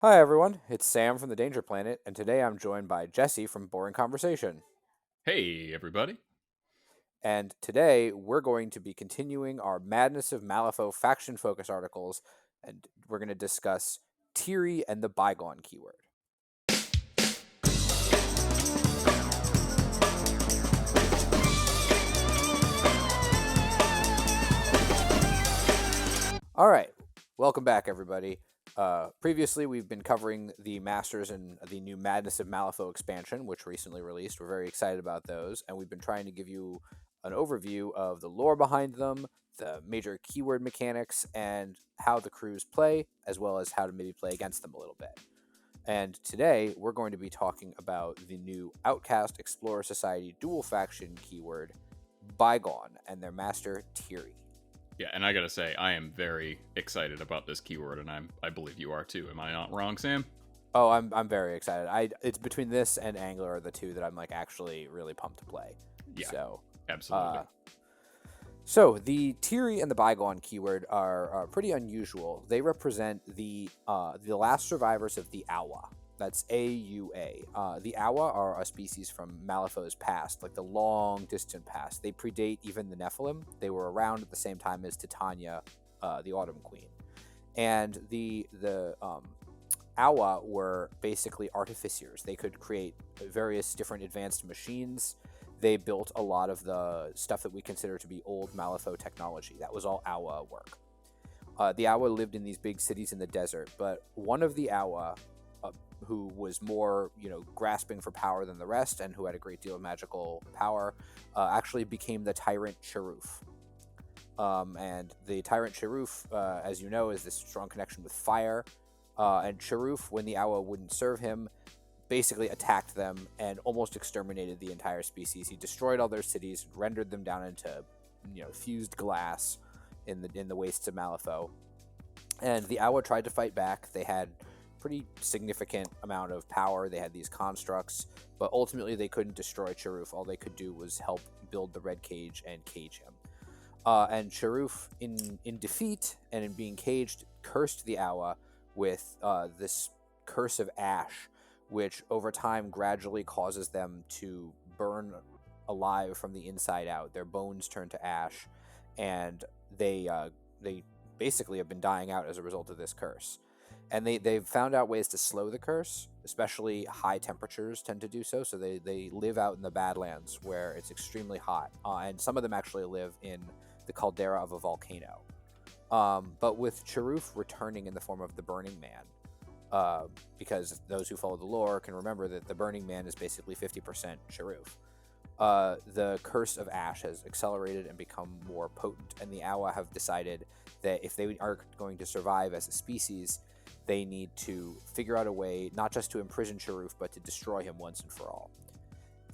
Hi everyone, it's Sam from the Danger Planet, and today I'm joined by Jesse from Boring Conversation. Hey, everybody. And today we're going to be continuing our Madness of Malifaux faction focus articles, and we're going to discuss Tiri and the Bygone keyword. All right, welcome back, everybody. Previously, we've been covering the Masters and the new Madness of Malifaux expansion, which recently released. We're very excited about those, and we've been trying to give you an overview of the lore behind them, the major keyword mechanics, and how the crews play, as well as how to maybe play against them a little bit. And today, we're going to be talking about the new Outcast Explorer Society dual faction keyword, Bygone, and their master, Tiri. Yeah, and I gotta say, I am very excited about this keyword, and I believe you are too. Am I not wrong, Sam? Oh, I'm very excited. It's between this and Angler are the two that I'm like actually really pumped to play. Yeah, So, absolutely. uh, so the Tiri and the Bygone keyword are pretty unusual. They represent the last survivors of the Awa. That's AUA. The Awa are a species from Malifaux's past, like the long distant past. They predate even the Nephilim. They were around at the same time as Titania, the Autumn Queen, and the Awa were basically artificers. They could create various different advanced machines. They built a lot of the stuff that we consider to be old Malifaux technology. That was all Awa work. The Awa lived in these big cities in the desert, but one of the Awa, who was more, grasping for power than the rest, and who had a great deal of magical power, actually became the tyrant Cheruf. And the tyrant Cheruf, as you know, is this strong connection with fire. And Cheruf, when the Awa wouldn't serve him, basically attacked them and almost exterminated the entire species. He destroyed all their cities, rendered them down into, fused glass in the wastes of Malifaux. And the Awa tried to fight back. They had pretty significant amount of power. They had these constructs, but ultimately they couldn't destroy Cheruf. All they could do was help build the Red Cage and cage him. And Cheruf, in defeat and in being caged, cursed the Awa with this curse of ash, which over time gradually causes them to burn alive from the inside out. Their bones turn to ash, and they basically have been dying out as a result of this curse. And they've found out ways to slow the curse, especially high temperatures tend to do so. So they live out in the Badlands where it's extremely hot. And some of them actually live in the caldera of a volcano. But with Cheruf returning in the form of the Burning Man, because those who follow the lore can remember that the Burning Man is basically 50% Cheruf. The Curse of Ash has accelerated and become more potent, and the Awa have decided that if they are going to survive as a species, they need to figure out a way not just to imprison Cheruf, but to destroy him once and for all.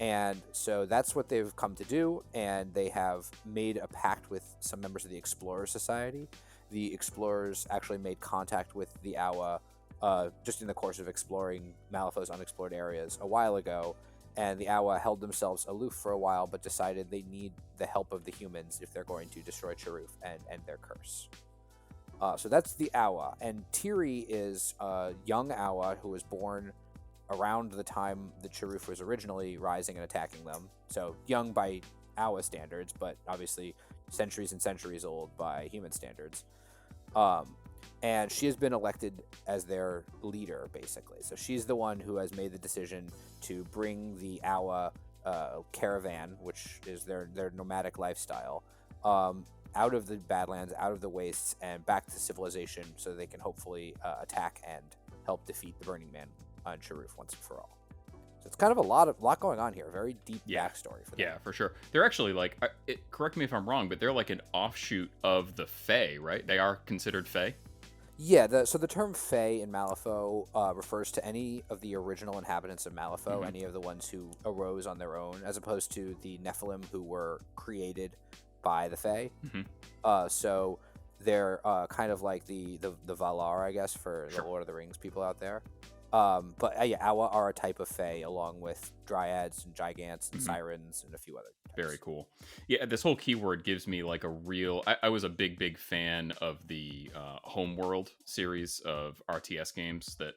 And so that's what they've come to do, and they have made a pact with some members of the Explorer Society. The Explorers actually made contact with the Awa just in the course of exploring Malifaux's unexplored areas a while ago, and the Awa held themselves aloof for a while, but decided they need the help of the humans if they're going to destroy Cheruf and end their curse. So that's the Awa, and Tiri is a young Awa who was born around the time the Cheruf was originally rising and attacking them. So young by Awa standards, but obviously centuries and centuries old by human standards. Um, and she has been elected as their leader, basically. So she's the one who has made the decision to bring the Awa caravan, which is their nomadic lifestyle, out of the Badlands, out of the wastes, and back to civilization, so they can hopefully attack and help defeat the Burning Man on Cheruf once and for all. So it's kind of a lot going on here. Very deep Yeah, backstory for them. yeah, for sure. They're actually like, correct me if I'm wrong, but they're like an offshoot of the Fae, right? They are considered Fae. Yeah, so the term Fae in Malifaux refers to any of the original inhabitants of Malifaux, Hmm. any of the ones who arose on their own, as opposed to the Nephilim who were created by the Fae. Hmm. So they're kind of like the Valar, I guess, for the Sure. Lord of the Rings people out there. But yeah, Awa are a type of Fae, along with Dryads and Gigants and Sirens and a few other types. Very cool. Yeah, this whole keyword gives me like a real. I was a big fan of the Homeworld series of RTS games that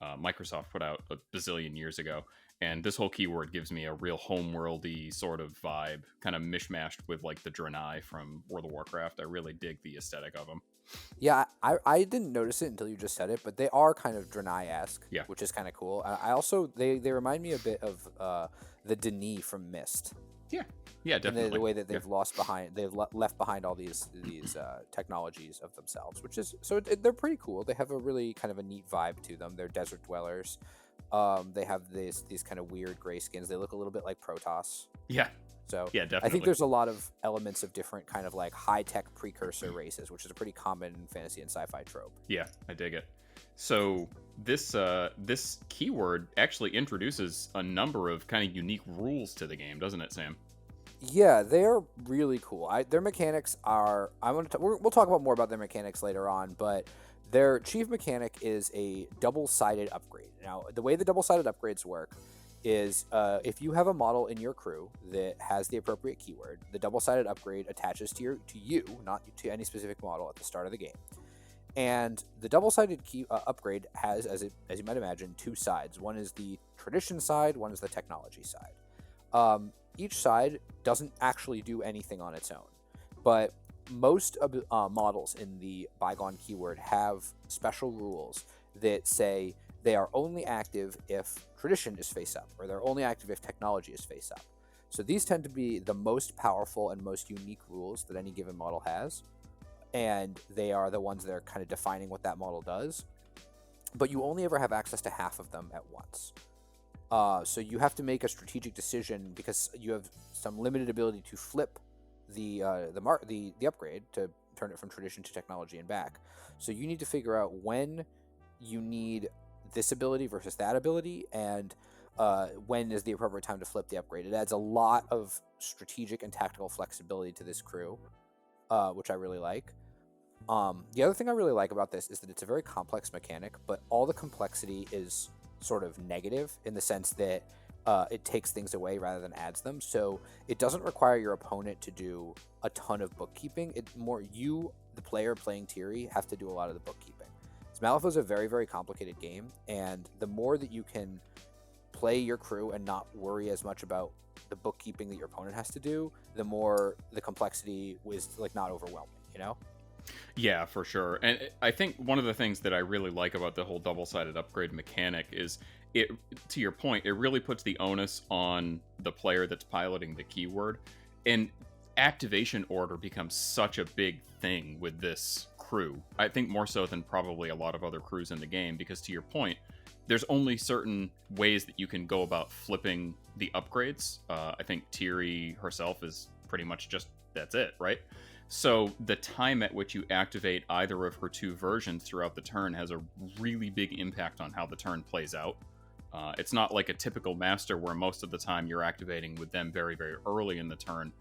Microsoft put out a bazillion years ago. And this whole keyword gives me a real homeworldy sort of vibe, kind of mishmashed with like the Draenei from World of Warcraft. I really dig the aesthetic of them. Yeah, I didn't notice it until you just said it, but they are kind of Draenei-esque, Yeah. which is kind of cool. I also they remind me a bit of the Denis from Myst. Yeah, definitely. In the way that they've left behind all these technologies of themselves, which is they're pretty cool. They have a really kind of a neat vibe to them. They're desert dwellers. They have these kind of weird gray skins. They look a little bit like Protoss. Yeah. So yeah, definitely. I think there's a lot of elements of different kind of like high-tech precursor races, which is a pretty common fantasy and sci-fi trope. Yeah, I dig it. So this keyword actually introduces a number of kind of unique rules to the game, doesn't it, Sam? Yeah, they're really cool. Their mechanics are. We'll talk about more about their mechanics later on, but their chief mechanic is a double-sided upgrade. Now, the way the double-sided upgrades work is if you have a model in your crew that has the appropriate keyword, the double-sided upgrade attaches to you, not to any specific model at the start of the game. And the double-sided upgrade has, as you might imagine, two sides. One is the tradition side, one is the technology side. Each side doesn't actually do anything on its own, but most models in the Bygone keyword have special rules that say they are only active if tradition is face up, or they're only active if technology is face up. So these tend to be the most powerful and most unique rules that any given model has, and they are the ones that are kind of defining what that model does. But you only ever have access to half of them at once. So you have to make a strategic decision because you have some limited ability to flip the upgrade to turn it from tradition to technology and back. So you need to figure out when you need this ability versus that ability, and when is the appropriate time to flip the upgrade. It adds a lot of strategic and tactical flexibility to this crew, which I really like. The other thing I really like about this is that it's a very complex mechanic, but all the complexity is sort of negative in the sense that it takes things away rather than adds them. So it doesn't require your opponent to do a ton of bookkeeping. It more you, the player playing Tiri, have to do a lot of the bookkeeping. So Malifaux is a very, very complicated game, and the more that you can play your crew and not worry as much about the bookkeeping that your opponent has to do, the more the complexity is like not overwhelming, you know? Yeah, for sure. And I think one of the things that I really like about the whole double-sided upgrade mechanic is it, to your point, it really puts the onus on the player that's piloting the keyword. And activation order becomes such a big thing with this crew. I think more so than probably a lot of other crews in the game, because to your point, there's only certain ways that you can go about flipping the upgrades. I think Tiri herself is pretty much just, that's it, right? So the time at which you activate either of her two versions throughout the turn has a really big impact on how the turn plays out. It's not like a typical master where most of the time you're activating with them very, very early in the turn.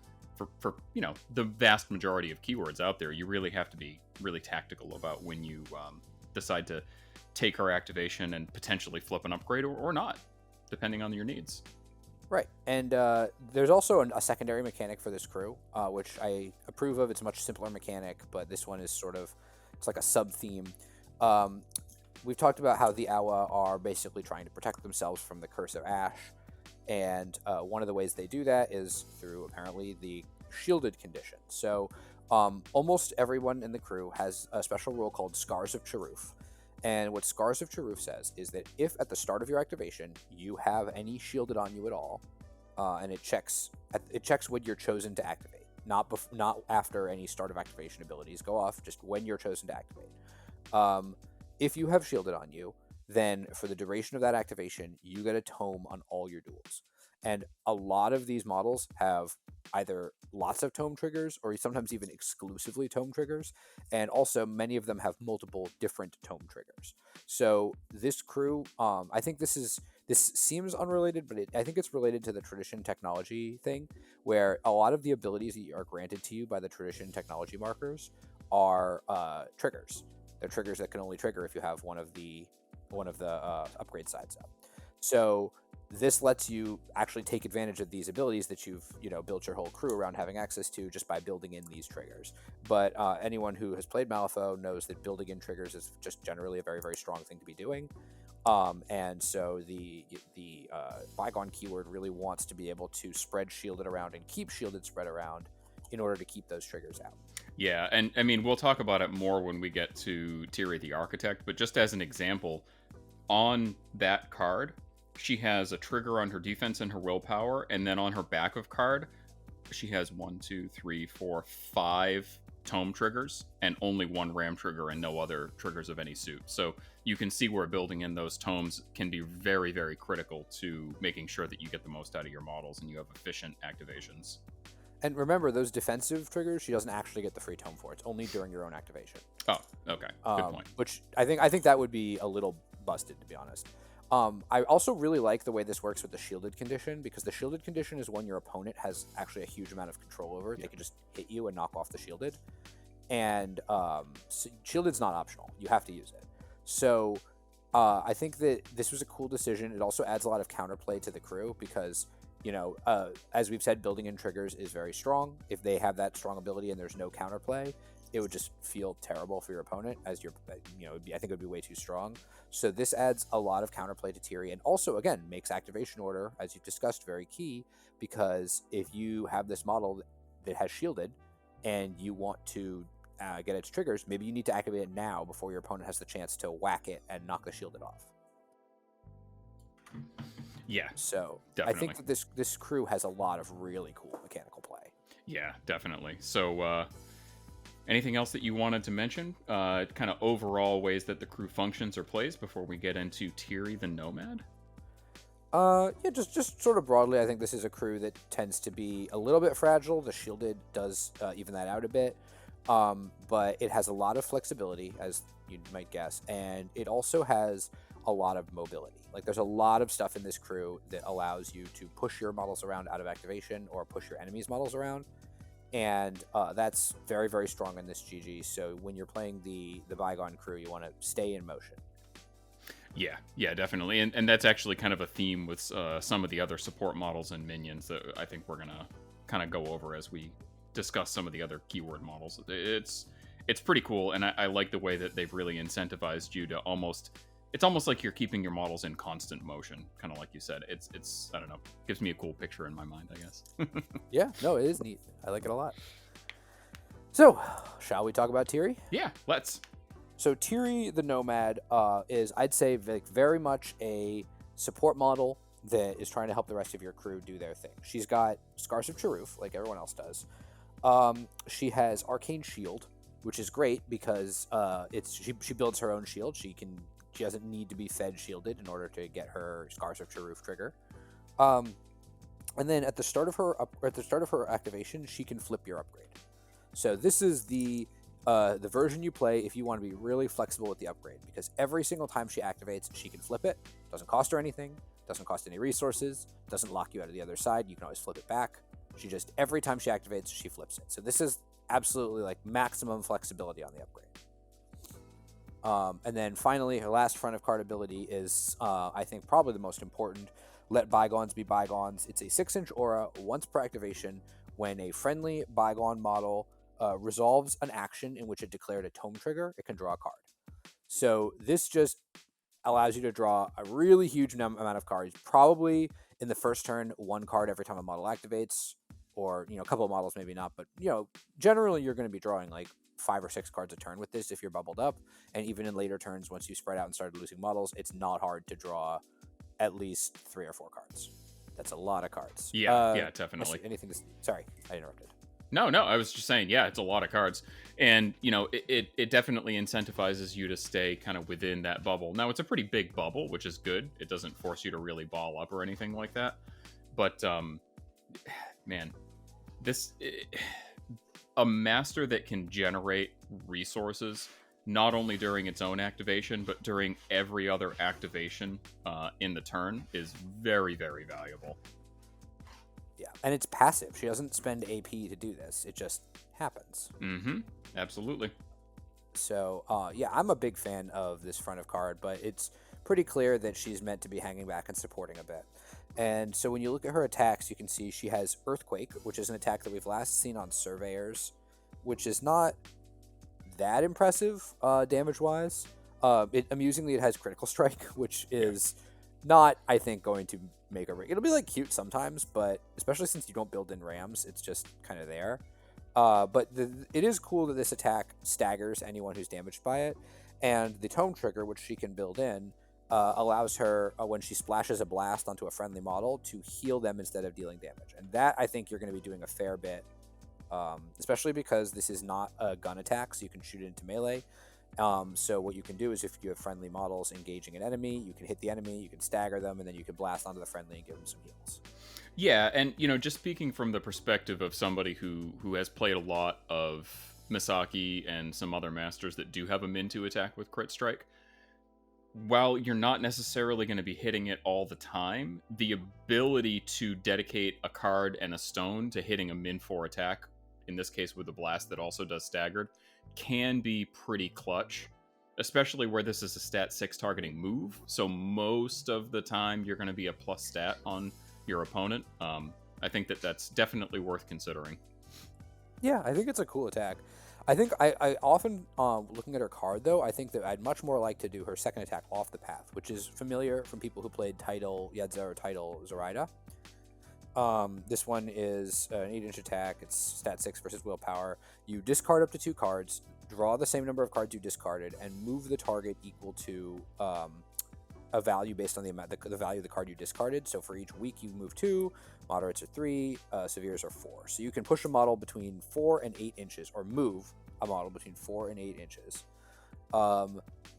For you know, the vast majority of keywords out there, you really have to be really tactical about when you decide to take her activation and potentially flip an upgrade or not, depending on your needs. Right, and there's also a secondary mechanic for this crew, which I approve of. It's a much simpler mechanic, but this one is it's like a sub-theme. We've talked about how the Awa are basically trying to protect themselves from the Curse of Ash, and one of the ways they do that is through, apparently, the shielded condition. So almost everyone in the crew has a special rule called Scars of Cheruf. And what Scars of Cheruf says is that if at the start of your activation you have any shielded on you at all, and it checks when you're chosen to activate, not after any start of activation abilities go off, just when you're chosen to activate. If you have shielded on you, then for the duration of that activation, you get a tome on all your duels. And a lot of these models have either lots of tome triggers or sometimes even exclusively tome triggers. And also many of them have multiple different tome triggers. So this crew, I think this seems unrelated, but I think it's related to the tradition technology thing, where a lot of the abilities that are granted to you by the tradition technology markers are triggers. They're triggers that can only trigger if you have one of the upgrade sides up. So this lets you actually take advantage of these abilities that you've built your whole crew around having access to just by building in these triggers. But anyone who has played Malifaux knows that building in triggers is just generally a very, very strong thing to be doing. And so the Bygone keyword really wants to be able to spread shielded around and keep shielded spread around in order to keep those triggers out. Yeah, and I mean, we'll talk about it more when we get to Tiri the Architect, but just as an example, on that card, she has a trigger on her defense and her willpower, and then on her back of card, she has 5 tome triggers and only 1 ram trigger and no other triggers of any suit. So you can see where building in those tomes can be very, very critical to making sure that you get the most out of your models and you have efficient activations. And remember, those defensive triggers, she doesn't actually get the free tome for. It's only during your own activation. Oh, okay. Good point. Which I think that would be a little busted, to be honest. I also really like the way this works with the shielded condition, because the shielded condition is one your opponent has actually a huge amount of control over. Yeah. They can just hit you and knock off the shielded. And so shielded's not optional. You have to use it. So I think that this was a cool decision. It also adds a lot of counterplay to the crew because, as we've said, building in triggers is very strong. If they have that strong ability and there's no counterplay, it would just feel terrible for your opponent I think it would be way too strong. So this adds a lot of counterplay to Tiri, and also, again, makes activation order, as you've discussed, very key, because if you have this model that has shielded and you want to get its triggers, maybe you need to activate it now before your opponent has the chance to whack it and knock the shielded off. Yeah. So definitely. I think that this crew has a lot of really cool mechanical play. Yeah, definitely. So anything else that you wanted to mention? Kind of overall ways that the crew functions or plays before we get into Tiri the Nomad? Yeah, just sort of broadly, I think this is a crew that tends to be a little bit fragile. The shielded does even that out a bit. But it has a lot of flexibility, as you might guess, and it also has a lot of mobility. Like, there's a lot of stuff in this crew that allows you to push your models around out of activation or push your enemies' models around, and that's very, very strong in this GG. So when you're playing the Bygone crew, you want to stay in motion. Yeah, definitely, and that's actually kind of a theme with some of the other support models and minions that I think we're gonna kind of go over as we discuss some of the other keyword models. It's pretty cool, and I like the way that they've really incentivized you to it's almost like you're keeping your models in constant motion, kind of like you said. It's I don't know, gives me a cool picture in my mind, I guess. Yeah, no, it is neat. I like it a lot. So, shall we talk about Tiri? Yeah, let's. So Tiri the Nomad is, I'd say, very much a support model that is trying to help the rest of your crew do their thing. She's got Scars of Cheruf, like everyone else does. She has Arcane Shield, which is great because she builds her own shield. She doesn't need to be fed shielded in order to get her Scars of Cheruf trigger. And then at the start of her activation, she can flip your upgrade. So this is the version you play if you want to be really flexible with the upgrade, because every single time she activates, she can flip it. Doesn't cost her anything. Doesn't cost any resources. Doesn't lock you out of the other side. You can always flip it back. She just, every time she activates, she flips it. So this is absolutely like maximum flexibility on the upgrade. And then finally, her last front of card ability is, I think, probably the most important. Let Bygones be Bygones. It's a 6-inch aura once per activation. When a friendly Bygone model resolves an action in which it declared a tome trigger, it can draw a card. So this just allows you to draw a really huge amount of cards. Probably in the first turn, 1 card every time a model activates, or a couple of models maybe not, but generally you're going to be drawing like 5 or 6 cards a turn with this if you're bubbled up. And even in later turns, once you spread out and started losing models, it's not hard to draw at least 3 or 4 cards. That's a lot of cards. Yeah, definitely. Anything to... Sorry, I interrupted. No, I was just saying, yeah, it's a lot of cards. And, it definitely incentivizes you to stay kind of within that bubble. Now, it's a pretty big bubble, which is good. It doesn't force you to really ball up or anything like that. But, man, a master that can generate resources, not only during its own activation, but during every other activation in the turn, is very, very valuable. Yeah, and it's passive. She doesn't spend AP to do this. It just happens. Mm-hmm. Absolutely. So, yeah, I'm a big fan of this front of card, but it's pretty clear that she's meant to be hanging back and supporting a bit. And so when you look at her attacks, you can see she has Earthquake, which is an attack that we've last seen on Surveyors, which is not that impressive damage-wise. Amusingly, it has Critical Strike, which is not, I think, going to make a ring. It'll be like cute sometimes, but especially since you don't build in rams, it's just kind of there. But it is cool that this attack staggers anyone who's damaged by it, and the Tome Trigger, which she can build in, allows her, when she splashes a blast onto a friendly model, to heal them instead of dealing damage. And that, I think, you're going to be doing a fair bit, especially because this is not a gun attack, so you can shoot it into melee. So what you can do is, if you have friendly models engaging an enemy, you can hit the enemy, you can stagger them, and then you can blast onto the friendly and give them some heals. Yeah, and just speaking from the perspective of somebody who has played a lot of Misaki and some other masters that do have a min-2 attack with Crit Strike, while you're not necessarily going to be hitting it all the time, the ability to dedicate a card and a stone to hitting a min-4 attack, in this case with a blast that also does staggered, can be pretty clutch, especially where this is a stat 6 targeting move. So most of the time you're going to be a plus stat on your opponent. I think that's definitely worth considering. Yeah, I think it's a cool attack. I think I often, looking at her card, though, I think that I'd much more like to do her second attack off the path, which is familiar from people who played Title Yedza or Title Zoraida. This one is an 8-inch attack. It's stat 6 versus willpower. You discard up to 2 cards, draw the same number of cards you discarded, and move the target equal to a value based on the value of the card you discarded. So for each weak, you move 2, moderates are 3, severes are 4. So you can push a model between 4 and 8 inches, or move a model between 4 and 8 inches,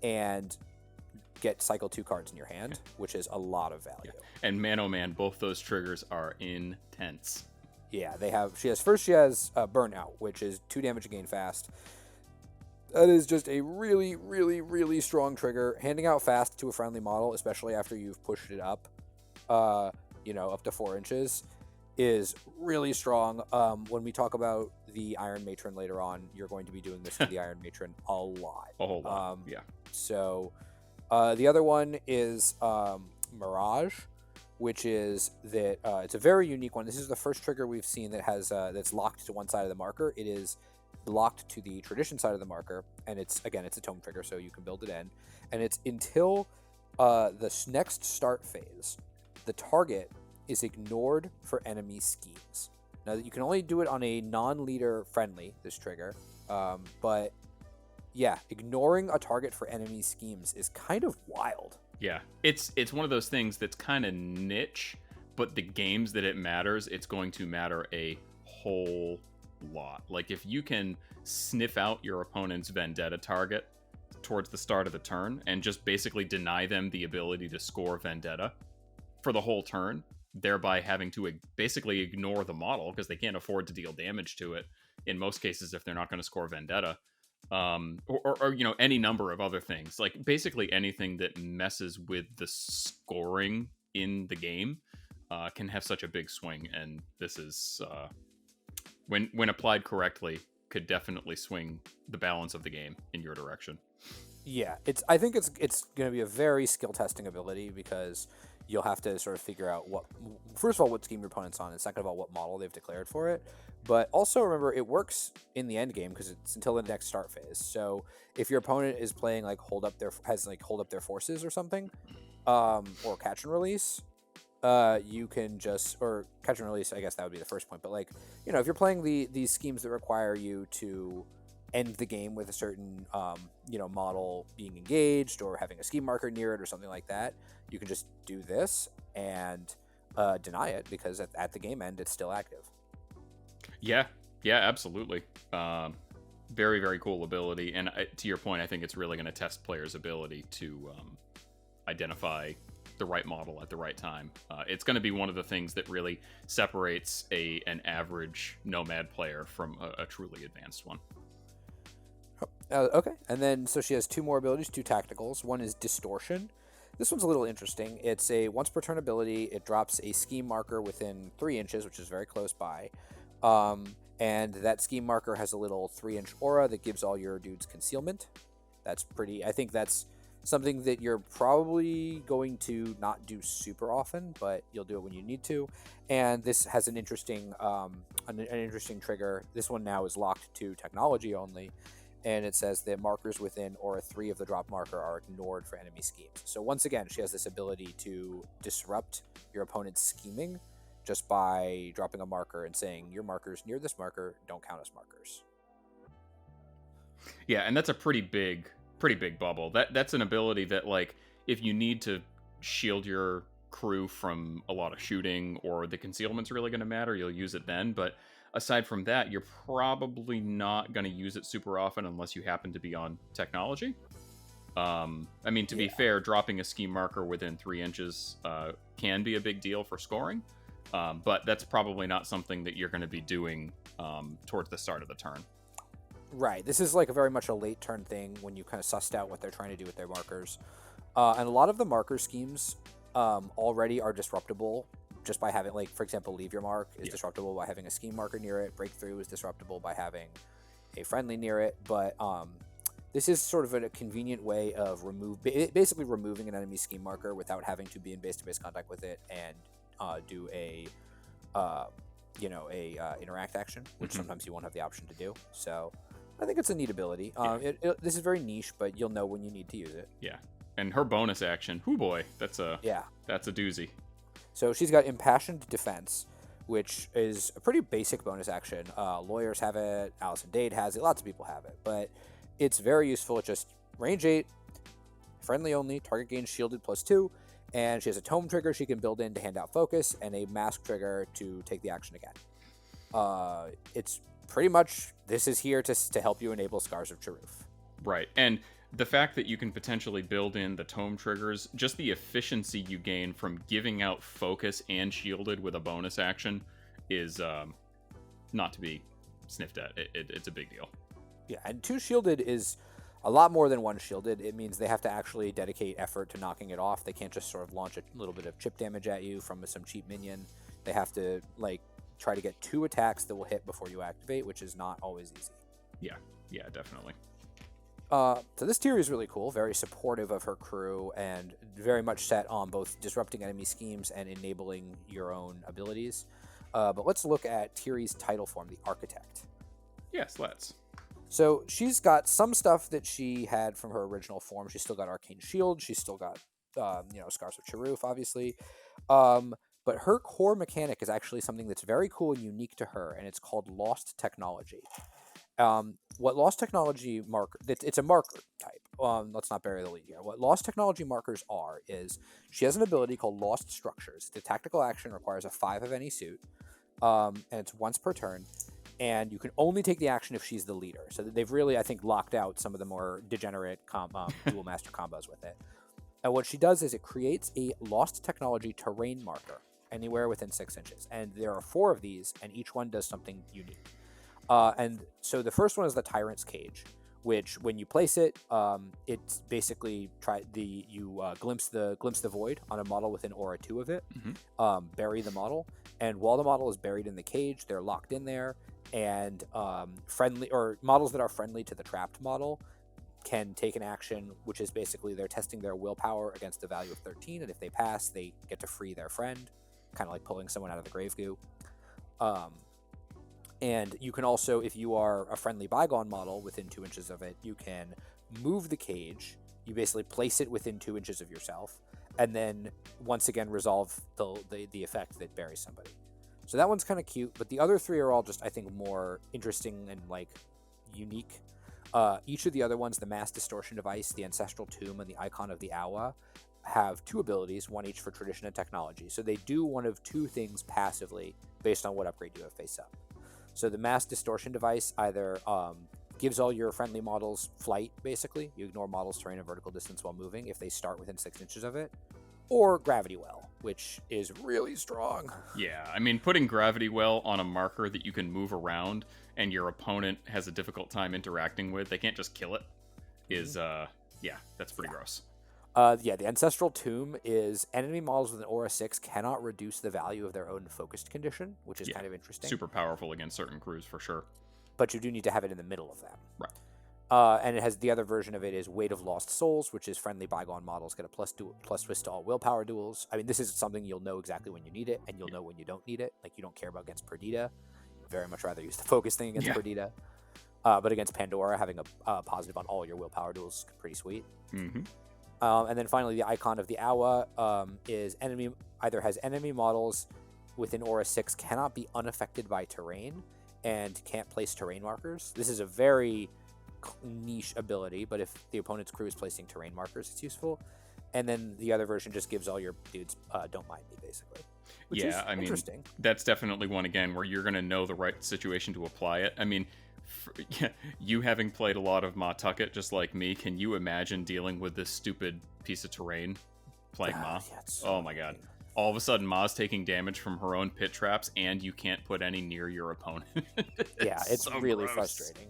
and cycle 2 cards in your hand, which is a lot of value. Yeah. And man, oh man, both those triggers are intense. Yeah, she has Burnout, which is 2 damage again fast. That is just a really, really, really strong trigger. Handing out fast to a friendly model, especially after you've pushed it up, up to 4 inches, is really strong. When we talk about the Iron Matron later on, you're going to be doing this to the Iron Matron a lot. A whole lot, yeah. So the other one is Mirage, which is that it's a very unique one. This is the first trigger we've seen that has that's locked to one side of the marker. It is locked to the tradition side of the marker, and it's a tome trigger, so you can build it in. And it's until the next start phase, the target is ignored for enemy schemes. Now, you can only do it on a non-leader friendly, this trigger, but yeah, ignoring a target for enemy schemes is kind of wild. Yeah, it's one of those things that's kind of niche, but the games that it matters, it's going to matter a whole lot. Like, if you can sniff out your opponent's vendetta target towards the start of the turn and just basically deny them the ability to score vendetta for the whole turn, thereby having to basically ignore the model because they can't afford to deal damage to it in most cases if they're not going to score vendetta, or any number of other things, like basically anything that messes with the scoring in the game can have such a big swing. And this is when applied correctly, could definitely swing the balance of the game in your direction. Yeah, I think it's going to be a very skill testing ability, because you'll have to sort of figure out first of all, what scheme your opponent's on, and second of all, what model they've declared for it. But also remember, it works in the end game because it's until the next start phase. So if your opponent is playing hold up their forces or something, or catch and release, you can or catch and release, I guess that would be the first point. But if you're playing these schemes that require you to end the game with a certain model being engaged or having a scheme marker near it or something like that, you can just do this and deny it, because at the game end it's still active. Yeah, absolutely. Very, very cool ability. And to your point, I think it's really going to test players' ability to identify the right model at the right time. It's going to be one of the things that really separates an average Nomad player from a truly advanced one. Okay, and then so she has 2 more abilities, 2 tacticals. One is Distortion. This one's a little interesting. It's a once per turn ability. It drops a scheme marker within 3 inches, which is very close by. And that scheme marker has a little 3-inch aura that gives all your dudes concealment. That's pretty. I think that's something that you're probably going to not do super often, but you'll do it when you need to. And this has an interesting trigger. This one now is locked to technology only, and it says that markers within Aura 3 of the drop marker are ignored for enemy schemes. So once again, she has this ability to disrupt your opponent's scheming just by dropping a marker and saying your markers near this marker don't count as markers. Yeah, and that's a pretty big bubble. That's an ability that, like, if you need to shield your crew from a lot of shooting or the concealment's really going to matter, you'll use it then. But aside from that, you're probably not going to use it super often unless you happen to be on technology. I mean, to be fair, dropping a scheme marker within 3 inches can be a big deal for scoring, but that's probably not something that you're going to be doing towards the start of the turn. Right. This is like very much a late turn thing when you kind of sussed out what they're trying to do with their markers. And a lot of the marker schemes already are disruptible just by having, like, for example, leave your mark is disruptible by having a scheme marker near it. Breakthrough is disruptible by having a friendly near it. But this is sort of a convenient way of basically removing an enemy scheme marker without having to be in base-to-base contact with it and do a interact action, which sometimes you won't have the option to do. So I think it's a neat ability. This is very niche, but you'll know when you need to use it. Yeah, and her bonus action, hoo boy, that's a doozy. So she's got Impassioned Defense, which is a pretty basic bonus action. Lawyers have it, Allison Dade has it, lots of people have it, but it's very useful. It's just range 8, friendly only, target gains shielded +2, and she has a tome trigger she can build in to hand out focus, and a mask trigger to take the action again. It's pretty much, this is here to help you enable Scars of Cheruf. Right, and the fact that you can potentially build in the tome triggers, just the efficiency you gain from giving out focus and shielded with a bonus action is not to be sniffed at. It's a big deal. Yeah, and 2 shielded is a lot more than 1 shielded. It means they have to actually dedicate effort to knocking it off. They can't just sort of launch a little bit of chip damage at you from some cheap minion. They have to, like, try to get 2 attacks that will hit before you activate, which is not always easy. Yeah, definitely. So this Tiri is really cool, very supportive of her crew, and very much set on both disrupting enemy schemes and enabling your own abilities. But let's look at Tiri's title form, the Architect. Yes, let's. So she's got some stuff that she had from her original form. She's still got Arcane Shield. She's still got, Scars of Cheruf, obviously. But her core mechanic is actually something that's very cool and unique to her, and it's called Lost Technology. What Lost Technology it's a marker type. Let's not bury the lead here. What Lost Technology markers are is she has an ability called Lost Structures. The tactical action requires a 5 of any suit, and it's once per turn. And you can only take the action if she's the leader. So they've really, I think, locked out some of the more degenerate dual master combos with it. And what she does is it creates a Lost Technology terrain marker anywhere within 6 inches. And there are 4 of these, and each one does something unique. And so the first one is the Tyrant's Cage, which when you place it, it's basically glimpse the void on a model within Aura 2 of it, bury the model, and while the model is buried in the cage, they're locked in there. And models that are friendly to the trapped model can take an action, which is basically they're testing their willpower against a value of 13, and if they pass, they get to free their friend, kind of like pulling someone out of the grave goo. And you can also, if you are a friendly Bygone model within 2 inches of it, you can move the cage. You basically place it within 2 inches of yourself, and then once again resolve the effect that buries somebody. So that one's kind of cute, but the other 3 are all just, I think, more interesting and, like, unique. Each of the other ones, the Mass Distortion Device, the Ancestral Tomb, and the Icon of the Awa, have 2 abilities, one each for tradition and technology. So they do one of 2 things passively based on what upgrade you have face up. So the Mass Distortion Device either gives all your friendly models flight, basically. You ignore models' terrain and vertical distance while moving if they start within 6 inches of it. Or Gravity Well, which is really strong. Yeah, I mean, putting Gravity Well on a marker that you can move around and your opponent has a difficult time interacting with, they can't just kill it, is, that's pretty gross. The Ancestral Tomb is enemy models with an Aura 6 cannot reduce the value of their own focused condition, which is kind of interesting. Super powerful against certain crews, for sure. But you do need to have it in the middle of them. Right. And it has the other version of it is Weight of Lost Souls, which is friendly Bygone models get a plus twist to all willpower duels. I mean, this is something you'll know exactly when you need it, and you'll know when you don't need it. Like, you don't care about against Perdita. You'd very much rather use the focus thing against Perdita. But against Pandora, having a positive on all your willpower duels is pretty sweet. Mm-hmm. And then finally, the icon of the Awa is either has enemy models within Aura 6 cannot be unaffected by terrain and can't place terrain markers. This is a very niche ability, but if the opponent's crew is placing terrain markers, it's useful. And then the other version just gives all your dudes don't mind me, basically. Which is interesting. That's definitely one, again, where you're going to know the right situation to apply it. I mean, you having played a lot of Ma Tucket, just like me, can you imagine dealing with this stupid piece of terrain playing Ma? Oh my god. All of a sudden, Ma's taking damage from her own pit traps, and you can't put any near your opponent. It's so really gross. frustrating.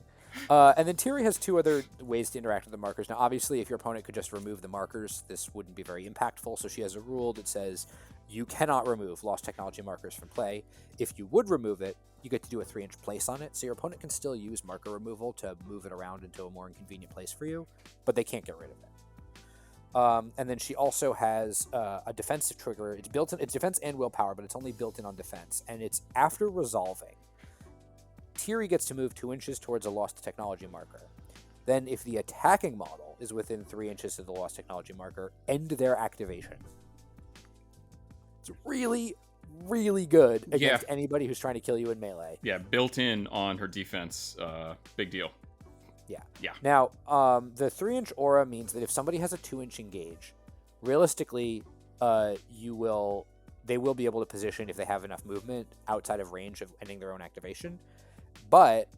And then Tiri has two other ways to interact with the markers. Now, obviously, if your opponent could just remove the markers, this wouldn't be very impactful. So she has a rule that says you cannot remove lost technology markers from play. If you would remove it, you get to do a 3-inch place on it. So your opponent can still use marker removal to move it around into a more inconvenient place for you, but they can't get rid of it. And then she also has a defensive trigger. It's built in. It's defense and willpower, but it's only built in on defense. And it's after resolving. Tiri gets to move 2 inches towards a lost technology marker. Then, if the attacking model is within 3 inches of the lost technology marker, end their activation. It's really, really good against anybody who's trying to kill you in melee. Yeah, built in on her defense. Big deal. Yeah. Now, the 3-inch aura means that if somebody has a 2-inch engage, realistically, they will be able to position if they have enough movement outside of range of ending their own activation. But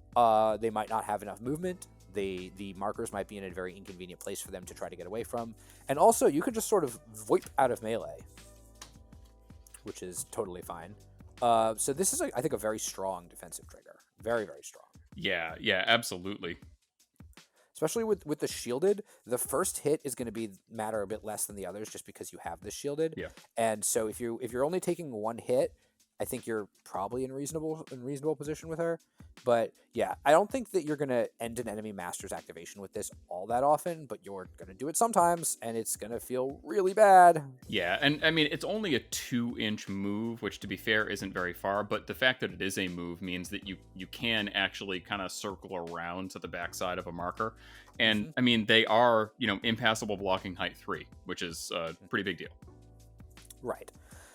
they might not have enough movement. The markers might be in a very inconvenient place for them to try to get away from. And also, you could just sort of VoIP out of melee, which is totally fine. So this is, I think, a very strong defensive trigger. Very, very strong. Yeah, absolutely. Especially with the shielded, the first hit is going to matter a bit less than the others just because you have this shielded. Yeah. And so if you're only taking one hit, I think you're probably in reasonable position with her. But yeah, I don't think that you're going to end an enemy master's activation with this all that often, but you're going to do it sometimes, and it's going to feel really bad. Yeah, and I mean, it's only a 2-inch move, which to be fair isn't very far, but the fact that it is a move means that you can actually kind of circle around to the backside of a marker. And I mean, they are, impassable blocking height 3, which is a pretty big deal. Right.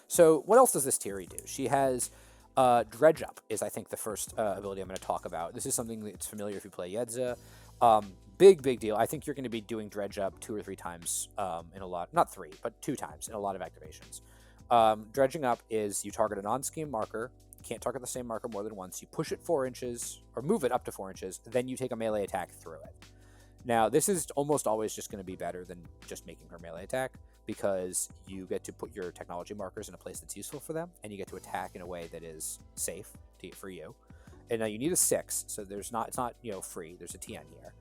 So what else does this Tiri do? She has Dredge Up is, I think, the first ability I'm going to talk about. This is something that's familiar if you play Yedza. Big deal. I think you're going to be doing Dredge Up 2 or 3 times in a lot, not 3, but 2 times in a lot of activations. Dredging Up is you target a non-scheme marker, can't target the same marker more than once, you push it 4 inches, or move it up to 4 inches, then you take a melee attack through it. Now, this is almost always just going to be better than just making her melee attack, because you get to put your technology markers in a place that's useful for them, and you get to attack in a way that is safe for you. And now you need a 6, so it's not free. There's a TN here.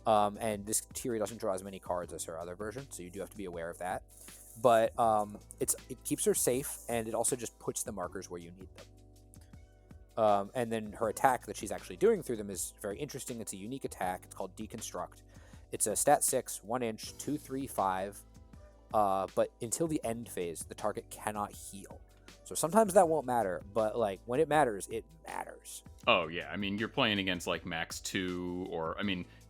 And this Tiri doesn't draw as many cards as her other version, so you do have to be aware of that. But it keeps her safe, and it also just puts the markers where you need them. And then her attack that she's actually doing through them is very interesting. It's a unique attack. It's called Deconstruct. It's a stat 6, 1 inch, 2, 3, 5. But until the end phase, the target cannot heal. So sometimes that won't matter, but when it matters, it matters. Oh yeah, I mean, you're playing against Max 2, or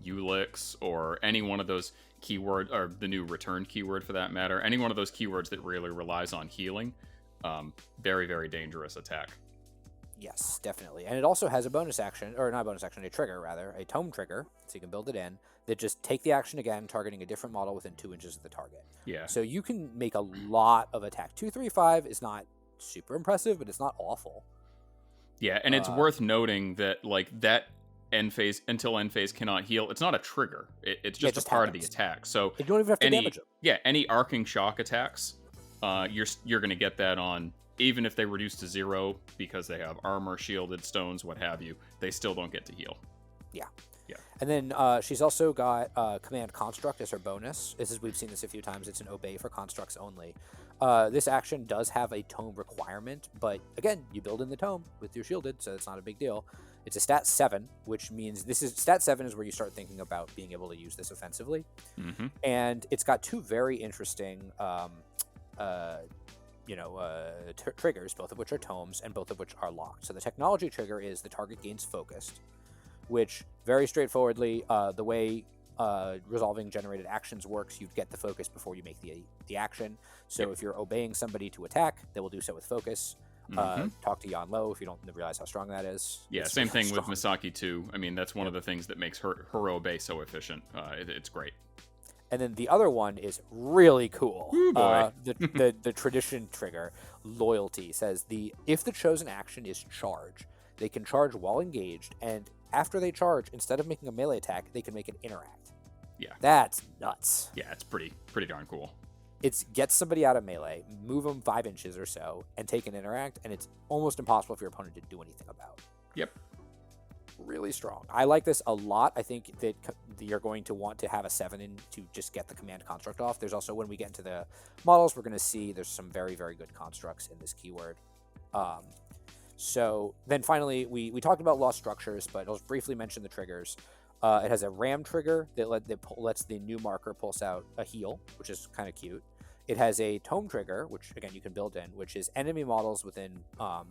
Ulix, or any one of those keyword, or the new return keyword for that matter. Any one of those keywords that really relies on healing. Very, very dangerous attack. Yes, definitely. And it also has a bonus action, or not a bonus action, a trigger rather, a tome trigger, so you can build it in, that just take the action again, targeting a different model within 2 inches of the target. Yeah. So you can make a lot of attack. 2, 3, 5 is not super impressive, but it's not awful. Yeah, and it's worth noting that that end phase until end phase cannot heal. It's not a trigger. It's just a part of the attack. So you don't even have to damage them. Yeah, any arcing shock attacks, you're going to get that on. Even if they reduce to 0 because they have armor, shielded, stones, what have you, they still don't get to heal. Yeah. And then she's also got Command Construct as her bonus. We've seen this a few times. It's an obey for constructs only. This action does have a tome requirement, but again, you build in the tome with your shielded, so it's not a big deal. It's a stat 7, which means stat 7 is where you start thinking about being able to use this offensively. Mm-hmm. And it's got 2 very interesting triggers, both of which are tomes and both of which are locked. So the technology trigger is the target gains focused, which very straightforwardly, the way resolving generated actions works, you get the focus before you make the action. So if you're obeying somebody to attack, they will do so with focus. Talk to Yan Lo if you don't realize how strong that is. Yeah, same thing with Misaki too. I mean, that's one of the things that makes her obey so efficient. It's great. And then the other one is really cool. Ooh, boy. The tradition trigger, loyalty, says if the chosen action is charge, they can charge while engaged, and after they charge, instead of making a melee attack, they can make an interact. Yeah. That's nuts. Yeah, it's pretty darn cool. It's get somebody out of melee, move them 5 inches or so, and take an interact, and it's almost impossible for your opponent to do anything about. Yep. Really strong. I like this a lot. I think that you're going to want to have a 7 in to just get the command construct off. There's also, when we get into the models, we're going to see there's some very, very good constructs in this keyword. So then finally, we talked about lost structures, but I'll just briefly mention the triggers. It has a ram trigger that lets the new marker pulse out a heal, which is kind of cute. It has a tome trigger, which again you can build in, which is enemy models within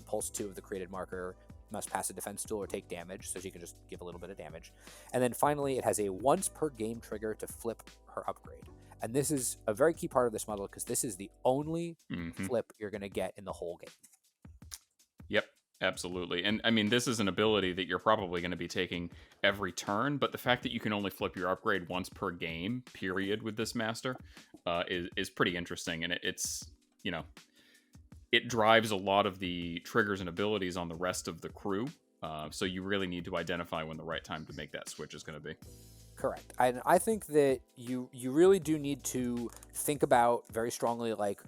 pulse 2 of the created marker must pass a defense tool or take damage, so she can just give a little bit of damage. And then finally, it has a once per game trigger to flip her upgrade. And this is a very key part of this model because this is the only flip you're going to get in the whole game. Yep, absolutely. And I mean, this is an ability that you're probably going to be taking every turn, but the fact that you can only flip your upgrade once per game, period, with this master is pretty interesting. And it's, it drives a lot of the triggers and abilities on the rest of the crew. So you really need to identify when the right time to make that switch is going to be. Correct. And I think that you really do need to think about very strongly, like,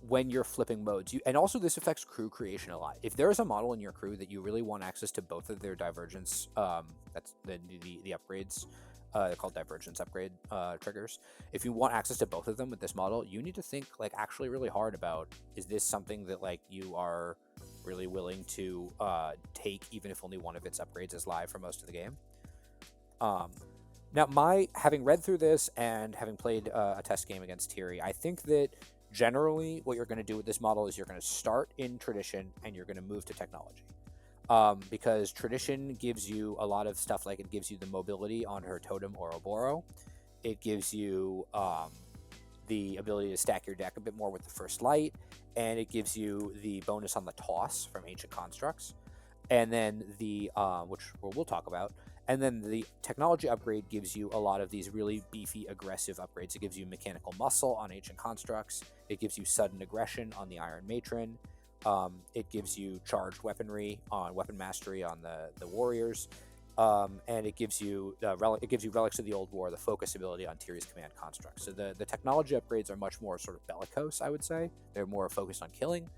when you're flipping modes. And also this affects crew creation a lot. If there's a model in your crew that you really want access to both of their divergence, that's the upgrades, they're called divergence upgrade triggers. If you want access to both of them with this model, you need to think like actually really hard about, is this something that like you are really willing to take, even if only one of its upgrades is live for most of the game. Now, having read through this and having played a test game against Tiri, I think that generally what you're going to do with this model is you're going to start in tradition and you're going to move to technology. Because tradition gives you a lot of stuff, like it gives you the mobility on her totem Ouroboros. It gives you the ability to stack your deck a bit more with the first light, and it gives you the bonus on the toss from Ancient Constructs, and then which we'll talk about. And then the technology upgrade gives you a lot of these really beefy, aggressive upgrades. It gives you mechanical muscle on Ancient Constructs. It gives you sudden aggression on the Iron Matron. It gives you charged weaponry on Weapon Mastery on the Warriors. And it gives you Relics of the Old War, the focus ability on Tiri's Command Construct. So the technology upgrades are much more sort of bellicose, I would say. They're more focused on killing.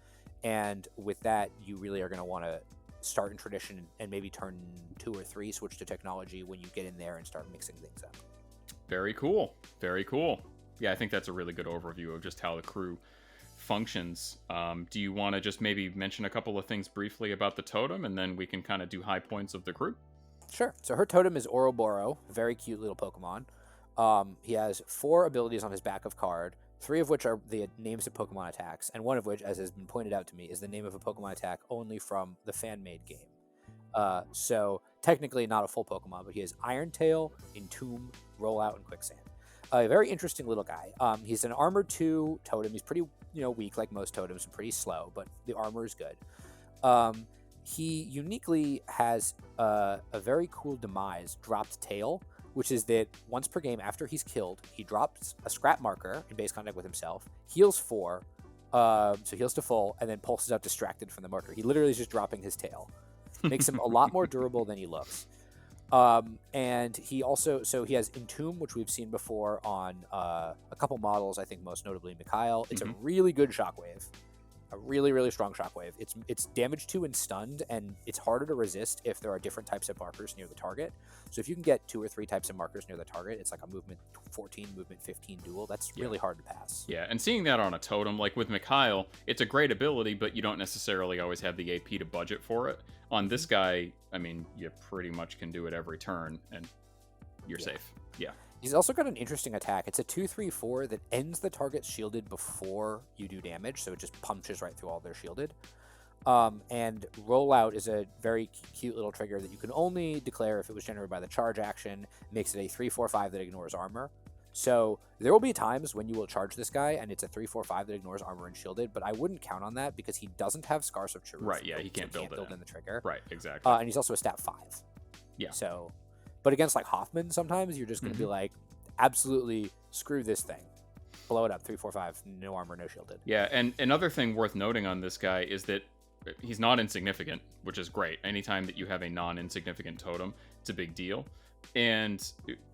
And with that, you really are going to want to start in tradition and maybe turn 2 or 3, switch to technology when you get in there and start mixing things up. Very cool. Very cool. Yeah, I think that's a really good overview of just how the crew functions. Do you want to just maybe mention a couple of things briefly about the totem, and then we can kind of do high points of the crew? Sure. So her totem is Ouroboros, very cute little Pokemon. He has 4 abilities on his back of card, 3 of which are the names of Pokemon attacks, and one of which, as has been pointed out to me, is the name of a Pokemon attack only from the fan-made game. So technically not a full Pokemon, but he has Iron Tail, Entomb, Rollout, and Quicksand. A very interesting little guy. He's an Armor 2 totem. He's pretty weak, like most totems, and pretty slow, but the armor is good. He uniquely has a very cool demise, Dropped Tail, which is that once per game after he's killed, he drops a scrap marker in base contact with himself, heals 4, so heals to full, and then pulses out distracted from the marker. He literally is just dropping his tail. Makes him a lot more durable than he looks. And he also, he has Entomb, which we've seen before on a couple models, I think most notably Mikhail. It's a really good shockwave. A really, really strong shockwave. It's damage to and stunned, and it's harder to resist if there are different types of markers near the target. So if you can get 2 or 3 types of markers near the target, it's like a movement 14, movement 15 duel. That's really hard to pass. Yeah, and seeing that on a totem, like with Mikhail, it's a great ability, but you don't necessarily always have the AP to budget for it. On this guy, I mean, you pretty much can do it every turn, and you're safe. Yeah. He's also got an interesting attack. It's a 2/3/4 that ends the target shielded before you do damage, so it just punches right through all their shielded. And Rollout is a very cute little trigger that you can only declare if it was generated by the charge action. It makes it a 3/4/5 that ignores armor. So there will be times when you will charge this guy, and it's a 3/4/5 that ignores armor and shielded, but I wouldn't count on that because he doesn't have Scars of Truth. Right, yeah, he can't build in the trigger. Right, exactly. And he's also a stat 5. Yeah. So... But against like Hoffman, sometimes you're just going to be like, absolutely screw this thing. Blow it up, 3/4/5, no armor, no shielded. Yeah, and another thing worth noting on this guy is that he's not insignificant, which is great. Anytime that you have a non-insignificant totem, it's a big deal. And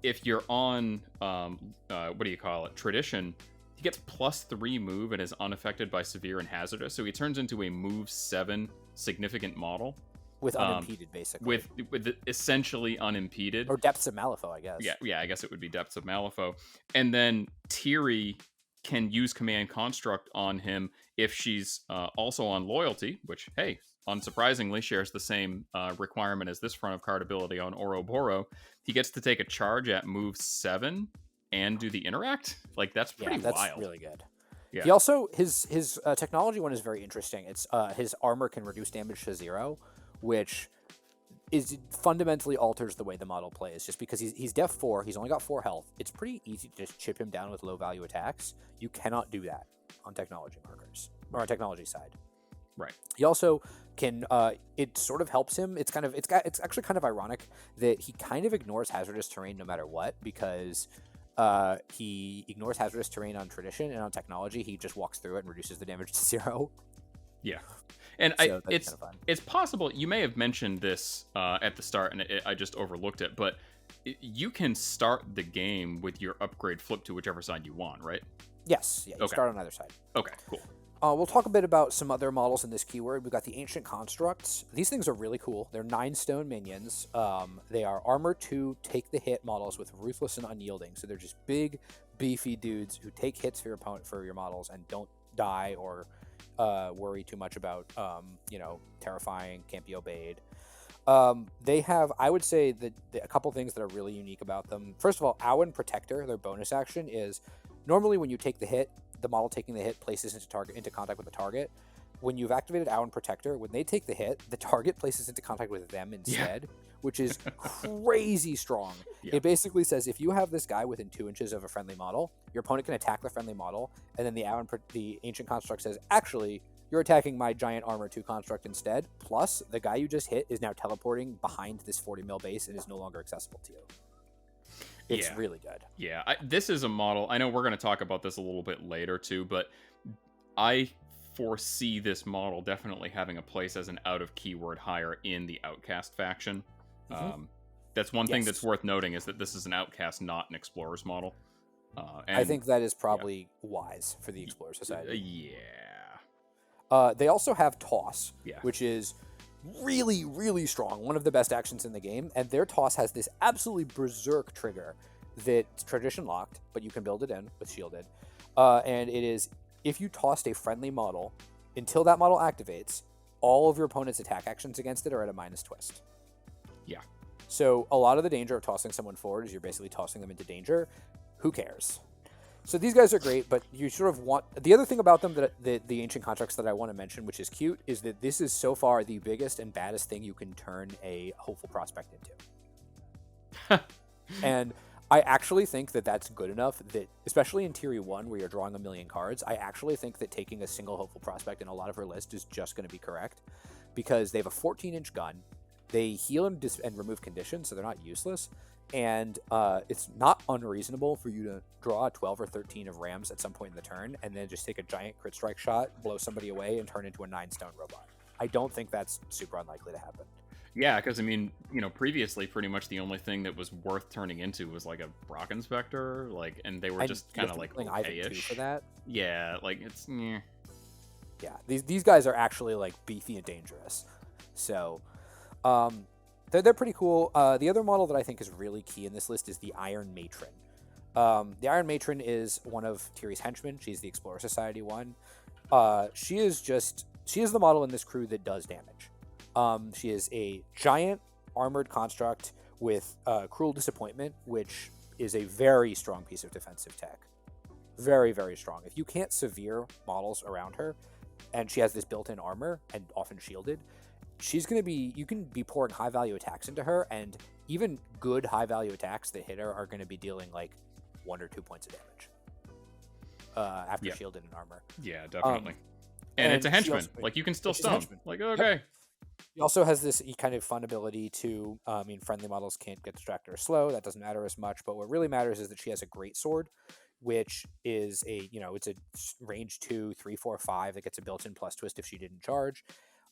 if you're on, what do you call it, Tradition, he gets +3 move and is unaffected by severe and hazardous, so he turns into a move 7 significant model. With unimpeded, basically. With essentially unimpeded. Or Depths of Malifaux, I guess. Yeah, I guess it would be Depths of Malifaux. And then Tiri can use Command Construct on him if she's also on Loyalty, which, hey, unsurprisingly shares the same requirement as this front of card ability on Ouroboros. He gets to take a charge at move 7 and do the Interact. Like, that's pretty wild. That's really good. Yeah. He also, his technology one is very interesting. It's his armor can reduce damage to 0, which fundamentally alters the way the model plays. Just because he's def 4, he's only got 4 health. It's pretty easy to just chip him down with low value attacks. You cannot do that on technology markers or on technology side. Right. He also can. It sort of helps him. It's actually kind of ironic that he kind of ignores hazardous terrain no matter what, because he ignores hazardous terrain on Tradition, and on technology he just walks through it and reduces the damage to 0. Yeah. And so it's possible, you may have mentioned this at the start, and I just overlooked it, but you can start the game with your upgrade flip to whichever side you want, right? Yes. Yeah, you start on either side. Okay, cool. We'll talk a bit about some other models in this keyword. We've got the Ancient Constructs. These things are really cool. They're 9 stone minions. They are armor 2, take the hit models with Ruthless and Unyielding. So they're just big, beefy dudes who take hits for your opponent, for your models, and don't die or worry too much about, terrifying, can't be obeyed. They have, I would say, that a couple things that are really unique about them. First of all, Owen Protector, their bonus action is normally when you take the hit, the model taking the hit places into contact with the target. When you've activated Owen Protector, when they take the hit, the target places into contact with them instead, which is crazy strong. Yeah. It basically says if you have this guy within 2 inches of a friendly model, your opponent can attack the friendly model, and then the Ancient Construct says, actually, you're attacking my giant armor 2 construct instead, plus the guy you just hit is now teleporting behind this 40 mil base and is no longer accessible to you. It's really good. Yeah, this is a model, I know we're going to talk about this a little bit later too, but I foresee this model definitely having a place as an out of keyword hire in the Outcast faction. That's one thing that's worth noting, is that this is an Outcast, not an Explorers model. And I think that is probably wise for the Explorer Society. Yeah. They also have Toss, which is really, really strong. One of the best actions in the game. And their Toss has this absolutely berserk trigger that's Tradition locked, but you can build it in with Shielded. And it is, if you tossed a friendly model, until that model activates, all of your opponent's attack actions against it are at a -twist. Yeah. So a lot of the danger of tossing someone forward is you're basically tossing them into danger. Who cares? So these guys are great, but you sort of want... The other thing about them, that the Ancient Constructs that I want to mention, which is cute, is that this is so far the biggest and baddest thing you can turn a Hopeful Prospect into. And I actually think that that's good enough, that, especially in Tiri 1, where you're drawing a million cards, I actually think that taking a single Hopeful Prospect in a lot of her list is just going to be correct, because they have a 14-inch gun, they heal and remove conditions, so they're not useless, and it's not unreasonable for you to draw 12 or 13 of Rams at some point in the turn, and then just take a giant crit strike shot, blow somebody away, and turn into a 9-stone robot. I don't think that's super unlikely to happen. Yeah, because, I mean, previously, pretty much the only thing that was worth turning into was, like, a Brock Inspector, and they were just kind of, like, okay-ish. for that? Yeah, like, it's... Yeah, these guys are actually like beefy and dangerous. So, they're pretty cool. The other model that I think is really key in this list is the Iron Matron. The Iron Matron is one of Tiri's henchmen. She's the Explorer Society one. She is the model in this crew that does damage. She is a giant armored construct with Cruel Disappointment, which is a very strong piece of defensive tech. Very, very strong. If you can't severe models around her, and she has this built-in armor and often shielded, you can be pouring high-value attacks into her, and even good high-value attacks that hit her are going to be dealing like 1 or 2 points of damage after shielded and armor. Yeah, definitely. And it's a henchman. Like, you can still stun. Like, okay. Yep. He also has this kind of fun ability to, friendly models can't get distracted or slow. That doesn't matter as much. But what really matters is that she has a great sword, which is it's a range 2, 3, 4, 5 that gets a built-in plus twist if she didn't charge.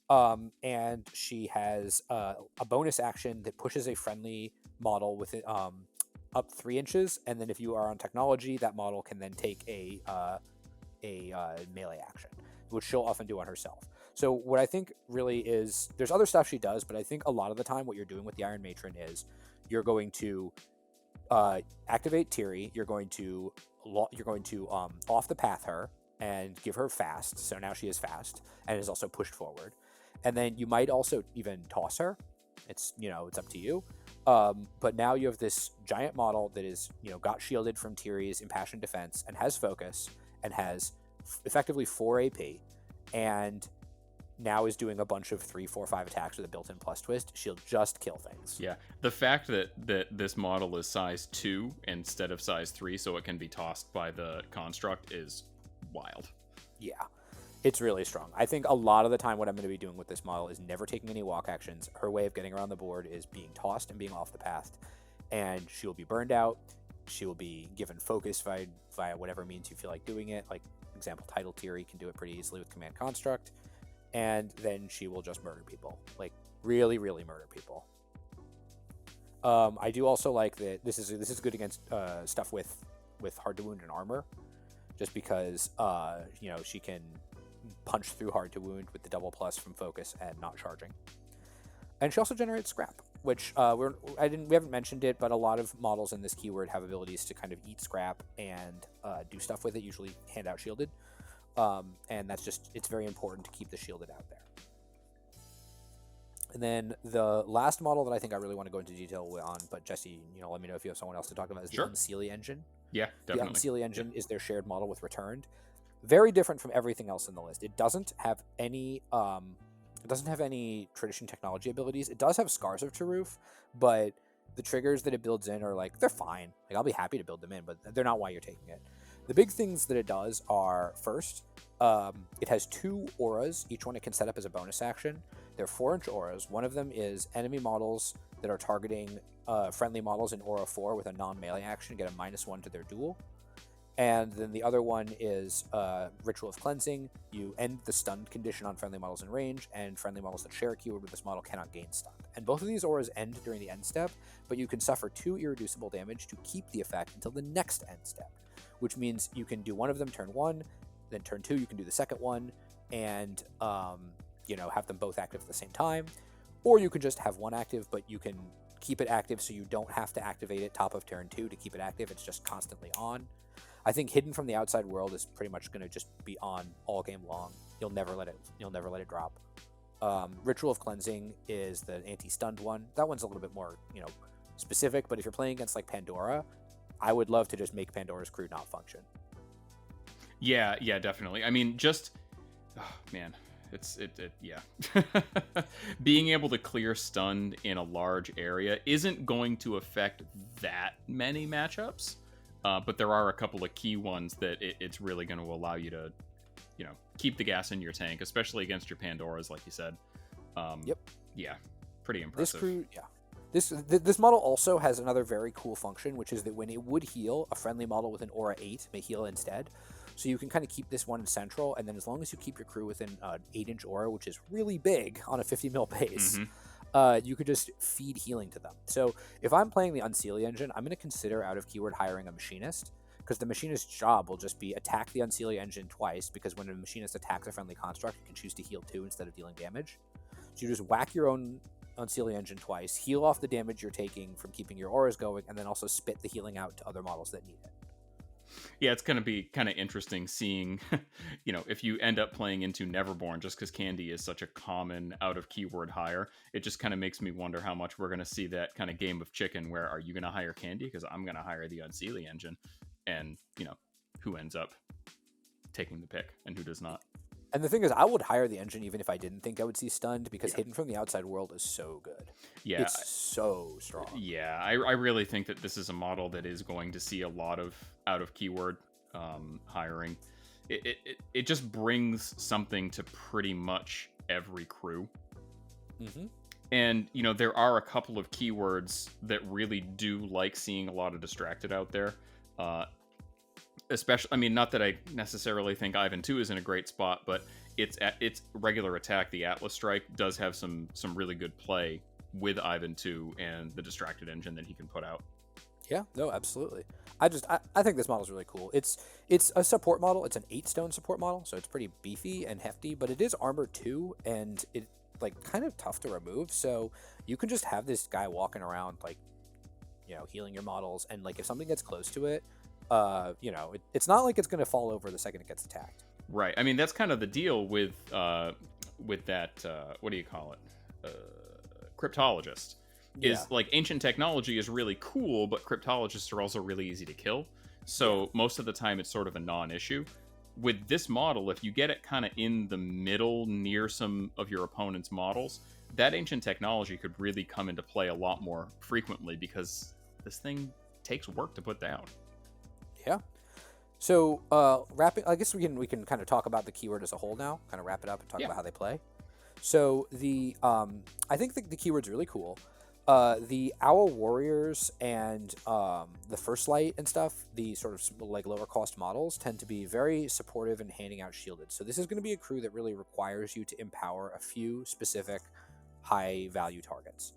And she has a bonus action that pushes a friendly model with it up 3 inches. And then if you are on technology, that model can then take a melee action, which she'll often do on herself. So what I think really is, there's other stuff she does, but I think a lot of the time what you're doing with the Iron Matron is you're going to activate Tiri. You're going to off the path her and give her fast. So now she is fast and is also pushed forward. And then you might also even toss her. It's up to you. But now you have this giant model that is got shielded from Tiri's impassioned defense and has focus and has effectively 4 AP and now is doing a bunch of 3, 4, 5 attacks with a built-in plus twist. She'll just kill things. Yeah, the fact that this model is size 2 instead of size 3, so it can be tossed by the construct, is wild. Yeah, it's really strong. I think a lot of the time what I'm going to be doing with this model is never taking any walk actions. Her way of getting around the board is being tossed and being off the path, and she will be burned out. She will be given focus via whatever means you feel like doing it. Like, example, Title Tiri can do it pretty easily with Command Construct. And then she will just murder people, like really, really murder people. I do also like that this is good against stuff with hard to wound and armor, just because she can punch through hard to wound with the double plus from focus and not charging. And she also generates scrap, which we haven't mentioned it, but a lot of models in this keyword have abilities to kind of eat scrap and do stuff with it, usually hand out shielded. And it's very important to keep the shielded out there. And then the last model that I think I really want to go into detail on, but Jesse, let me know if you have someone else to talk about, is the Unseelie engine. Yeah, definitely. The Unseelie engine is their shared model with Returned. Very different from everything else in the list. It doesn't have any tradition technology abilities. It does have Scars of Taruf, but the triggers that it builds in are they're fine. Like, I'll be happy to build them in, but they're not why you're taking it. The big things that it does are, first, it has 2 auras. Each one it can set up as a bonus action. They're 4-inch auras. One of them is enemy models that are targeting friendly models in Aura 4 with a non-melee action get a -1 to their duel. And then the other one is Ritual of Cleansing. You end the stunned condition on friendly models in range, and friendly models that share a keyword with this model cannot gain stun. And both of these auras end during the end step, but you can suffer 2 irreducible damage to keep the effect until the next end step, which means you can do one of them turn 1, then turn 2 you can do the second one, and have them both active at the same time. Or you can just have one active, but you can keep it active so you don't have to activate it top of turn 2 to keep it active. It's just constantly on. I think Hidden from the Outside World is pretty much going to just be on all game long. You'll never let it drop. Ritual of Cleansing is the anti-stunned one. That one's a little bit more, specific, but if you're playing against Pandora, I would love to just make Pandora's crew not function. Yeah, definitely. I mean, yeah. Being able to clear stun in a large area isn't going to affect that many matchups, but there are a couple of key ones that it's really going to allow you to, keep the gas in your tank, especially against your Pandoras, like you said. Yep. Yeah, pretty impressive. This crew, yeah. This model also has another very cool function, which is that when it would heal, a friendly model with an Aura 8 may heal instead. So you can kind of keep this one in central, and then as long as you keep your crew within an 8-inch Aura, which is really big on a 50 mil base, you could just feed healing to them. So if I'm playing the Unseelie engine, I'm going to consider out of keyword hiring a machinist, because the machinist's job will just be attack the Unseelie engine twice, because when a machinist attacks a friendly construct, you can choose to heal 2 instead of dealing damage. So you just whack your own Unseelie engine twice, heal off the damage you're taking from keeping your auras going, and then also spit the healing out to other models that need it. Yeah, it's going to be kind of interesting seeing, if you end up playing into Neverborn, just because Candy is such a common out-of-keyword hire, it just kind of makes me wonder how much we're going to see that kind of game of chicken where are you going to hire Candy? Because I'm going to hire the Unseelie engine. And, who ends up taking the pick and who does not. And the thing is, I would hire the engine even if I didn't think I would see stunned, because Hidden from the Outside World is so good. Yeah. It's so strong. Yeah, I really think that this is a model that is going to see a lot of out-of-keyword hiring. It just brings something to pretty much every crew. Mm-hmm. And, there are a couple of keywords that really do like seeing a lot of distracted out there. Especially, not that I necessarily think Ivan 2 is in a great spot, but its regular attack, the Atlas Strike, does have some really good play with Ivan 2 and the distracted engine that he can put out. Yeah, no, absolutely. I think this model is really cool. It's a support model. It's an 8-stone support model, so it's pretty beefy and hefty, but it is armor 2, and it kind of tough to remove. So you can just have this guy walking around healing your models, and if something gets close to it, it's not like it's going to fall over the second it gets attacked. Right. That's kind of the deal with that. What do you call it? Cryptologist. Is ancient technology is really cool, but cryptologists are also really easy to kill. So most of the time it's sort of a non-issue. With this model, if you get it kind of in the middle near some of your opponent's models, that ancient technology could really come into play a lot more frequently, because this thing takes work to put down. Yeah. So wrapping, I guess we can kind of talk about the keyword as a whole now, kind of wrap it up and talk about how they play. So I think the keyword's really cool. The Owl Warriors and the First Light and stuff, the sort of lower cost models, tend to be very supportive in handing out shielded. So this is going to be a crew that really requires you to empower a few specific high value targets.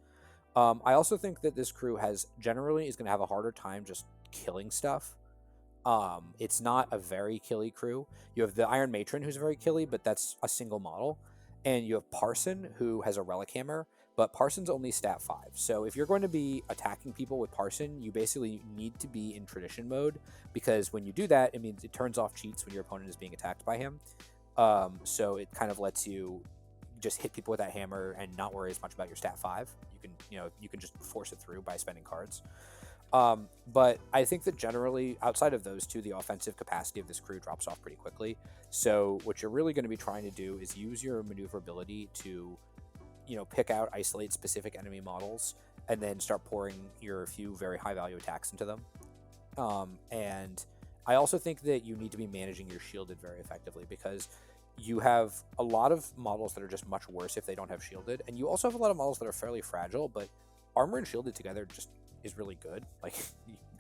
I also think that this crew is going to have a harder time just killing stuff. It's not a very killy crew. You have the Iron Matron, who's very killy, but that's a single model. And you have Parson, who has a Relic Hammer, but Parson's only stat 5. So if you're going to be attacking people with Parson, you basically need to be in tradition mode, because when you do that, it means it turns off cheats when your opponent is being attacked by him. So it kind of lets you just hit people with that hammer and not worry as much about your stat 5. You can just force it through by spending cards. But I think that generally, outside of those two, the offensive capacity of this crew drops off pretty quickly. So what you're really going to be trying to do is use your maneuverability to, pick out, isolate specific enemy models, and then start pouring your few very high value attacks into them. And I also think that you need to be managing your shielded very effectively, because you have a lot of models that are just much worse if they don't have shielded, and you also have a lot of models that are fairly fragile, but armor and shielded together just is really good.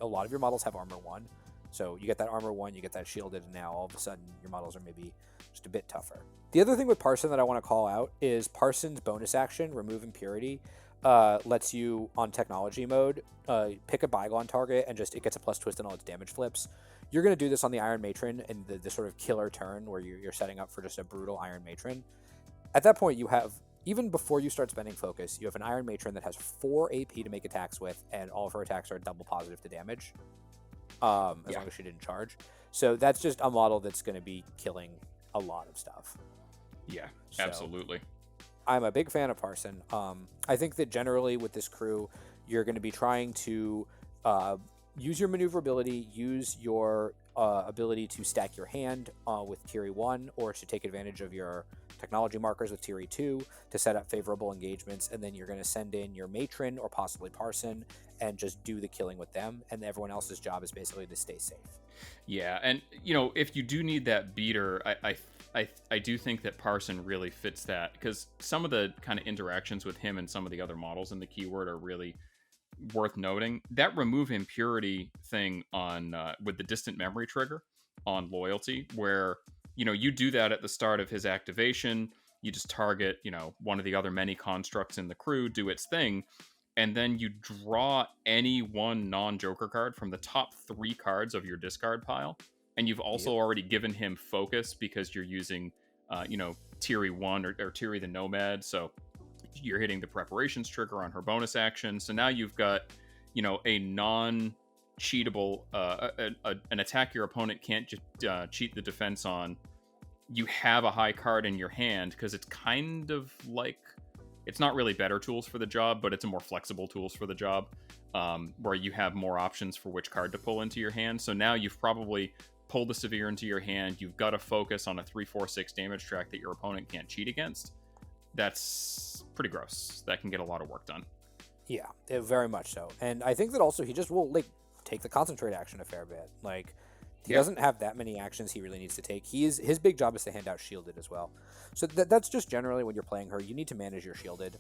A lot of your models have armor 1, so you get that armor 1, you get that shielded, and now all of a sudden your models are maybe just a bit tougher. The other thing with Parson that I want to call out is Parson's bonus action, Remove Impurity, lets you, on technology mode, pick a Bygone target, and it gets a plus twist on all its damage flips. You're going to do this on the Iron Matron in the sort of killer turn where you're setting up for just a brutal Iron Matron. At that point, you have, even before you start spending focus, you have an Iron Matron that has 4 AP to make attacks with, and all of her attacks are double positive to damage, as long as she didn't charge. So that's just a model that's going to be killing a lot of stuff. Yeah, absolutely. I'm a big fan of Parson. I think that generally with this crew, you're going to be trying to use your maneuverability, use your ability to stack your hand with Tiri 1, or to take advantage of your technology markers with Tiri 2 to set up favorable engagements, and then you're going to send in your Matron or possibly Parson and just do the killing with them, and everyone else's job is basically to stay safe. Yeah, and if you do need that beater, I do think that Parson really fits that, because some of the kind of interactions with him and some of the other models in the keyword are really worth noting. That Remove Impurity thing on with the Distant Memory trigger on Loyalty, where you do that at the start of his activation, you just target one of the other many constructs in the crew, do its thing, and then you draw any one non-Joker card from the top 3 cards of your discard pile. And you've also already given him focus because you're using, Tiri 1 or Tiri the Nomad. So you're hitting the preparations trigger on her bonus action. So now you've got, a non-cheatable, an attack your opponent can't just cheat the defense on. You have a high card in your hand because it's kind of like, it's not really better tools for the job, but it's a more flexible tools for the job, where you have more options for which card to pull into your hand. So now you've probably pulled a Severe into your hand. You've got to focus on a 3/4/6 damage track that your opponent can't cheat against. That's pretty gross. That can get a lot of work done. Yeah, very much so. And I think that also he just will take the concentrate action a fair bit. He doesn't have that many actions he really needs to take. His big job is to hand out shielded as well. So that's just generally when you're playing her, you need to manage your shielded.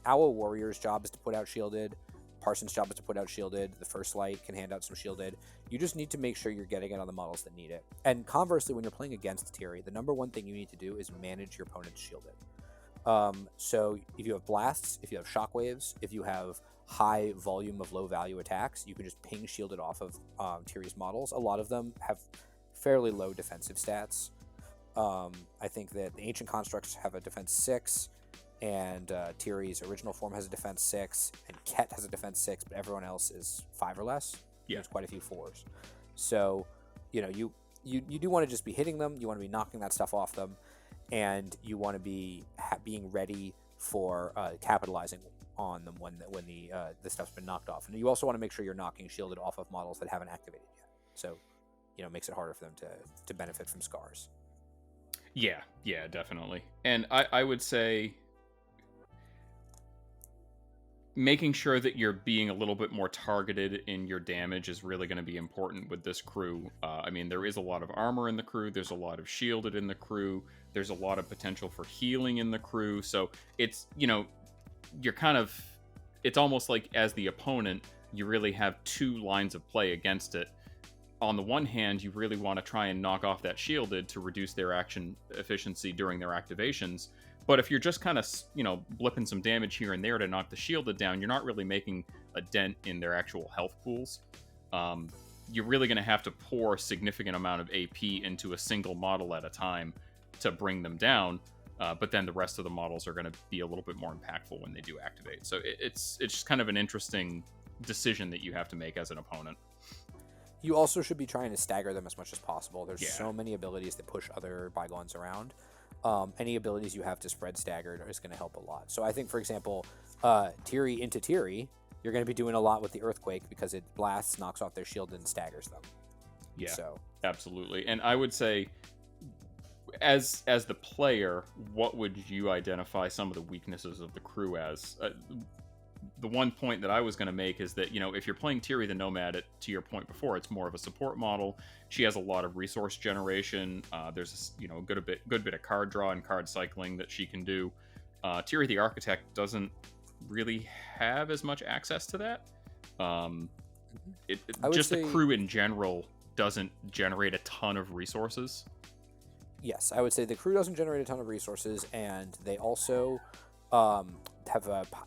Owl Warrior's job is to put out shielded. Parson's job is to put out shielded. The First Light can hand out some shielded. You just need to make sure you're getting it on the models that need it. And conversely, when you're playing against Tiri, the number one thing you need to do is manage your opponent's shielded. So if you have blasts, if you have shockwaves, if you have high volume of low value attacks, you can just ping shielded off of Tiri's models. A lot of them have fairly low defensive stats. I think that the Ancient Constructs have a defense 6, and Tiri's original form has a defense 6, and Ket has a defense 6, but everyone else is 5 or less. Yeah. There's quite a few 4s. So, you do want to just be hitting them, you want to be knocking that stuff off them, and you want to be being ready for capitalizing on them when the stuff's been knocked off. And you also want to make sure you're knocking shielded off of models that haven't activated yet. So, it makes it harder for them to benefit from scars. Yeah, definitely. And I would say making sure that you're being a little bit more targeted in your damage is really going to be important with this crew. There is a lot of armor in the crew. There's a lot of shielded in the crew. There's a lot of potential for healing in the crew. So it's, you're kind of, it's almost like as the opponent, you really have 2 lines of play against it. On the one hand, you really want to try and knock off that shielded to reduce their action efficiency during their activations. But if you're just kind of, blipping some damage here and there to knock the shielded down, you're not really making a dent in their actual health pools. You're really going to have to pour a significant amount of AP into a single model at a time to bring them down. But then the rest of the models are going to be a little bit more impactful when they do activate. So it's just kind of an interesting decision that you have to make as an opponent. You also should be trying to stagger them as much as possible. There's so many abilities that push other Bygones around. Any abilities you have to spread staggered is going to help a lot. So I think, for example, Tiri into Tiri, you're going to be doing a lot with the Earthquake because it blasts, knocks off their shield, and staggers them. Yeah, so absolutely. And I would say, as the player, what would you identify some of the weaknesses of the crew as? The one point that I was going to make is that, if you're playing Tiri the Nomad, to your point before, it's more of a support model. She has a lot of resource generation. There's a good bit of card draw and card cycling that she can do. Tiri the Architect doesn't really have as much access to that. The crew in general doesn't generate a ton of resources. Yes, I would say the crew doesn't generate a ton of resources, and they also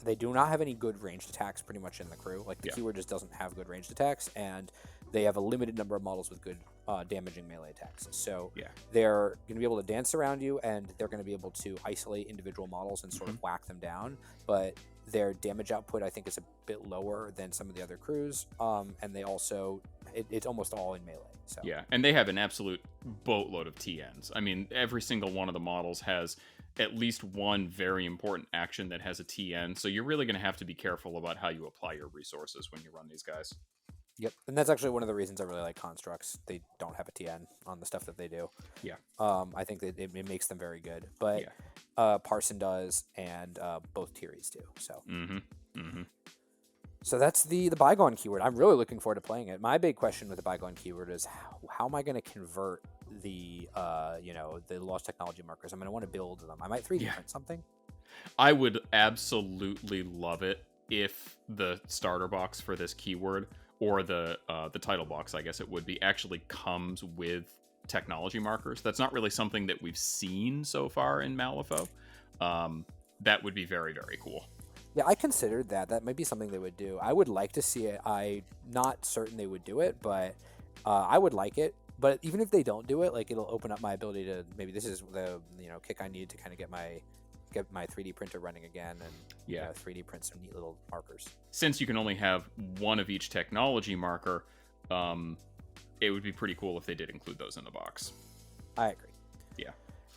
they do not have any good ranged attacks pretty much in the crew. The keyword just doesn't have good ranged attacks, and they have a limited number of models with good damaging melee attacks. So they're going to be able to dance around you, and they're going to be able to isolate individual models and sort of whack them down. But their damage output, I think, is a bit lower than some of the other crews, and they also it's almost all in melee. So. Yeah, and they have an absolute boatload of TNs. Every single one of the models has at least one very important action that has a TN, so you're really going to have to be careful about how you apply your resources when you run these guys. Yep, and that's actually one of the reasons I really like constructs. They don't have a TN on the stuff that they do. Yeah. I think that it makes them very good, but Parson does, and both Tiris do. So. So that's the Bygone keyword. I'm really looking forward to playing it. My big question with the Bygone keyword is how am I going to convert the lost technology markers? I'm going to want to build them. I might 3D print something. I would absolutely love it if the starter box for this keyword, or the title box, I guess it would be, actually comes with technology markers. That's not really something that we've seen so far in Malifaux. That would be very, very cool. Yeah, I considered that. That might be something they would do. I would like to see it. I'm not certain they would do it, but I would like it. But even if they don't do it, like it'll open up my ability to maybe this is the kick I need to kind of get my 3D printer running again and Yeah. 3D print some neat little markers. Since you can only have one of each technology marker, it would be pretty cool if they did include those in the box. I agree. Yeah.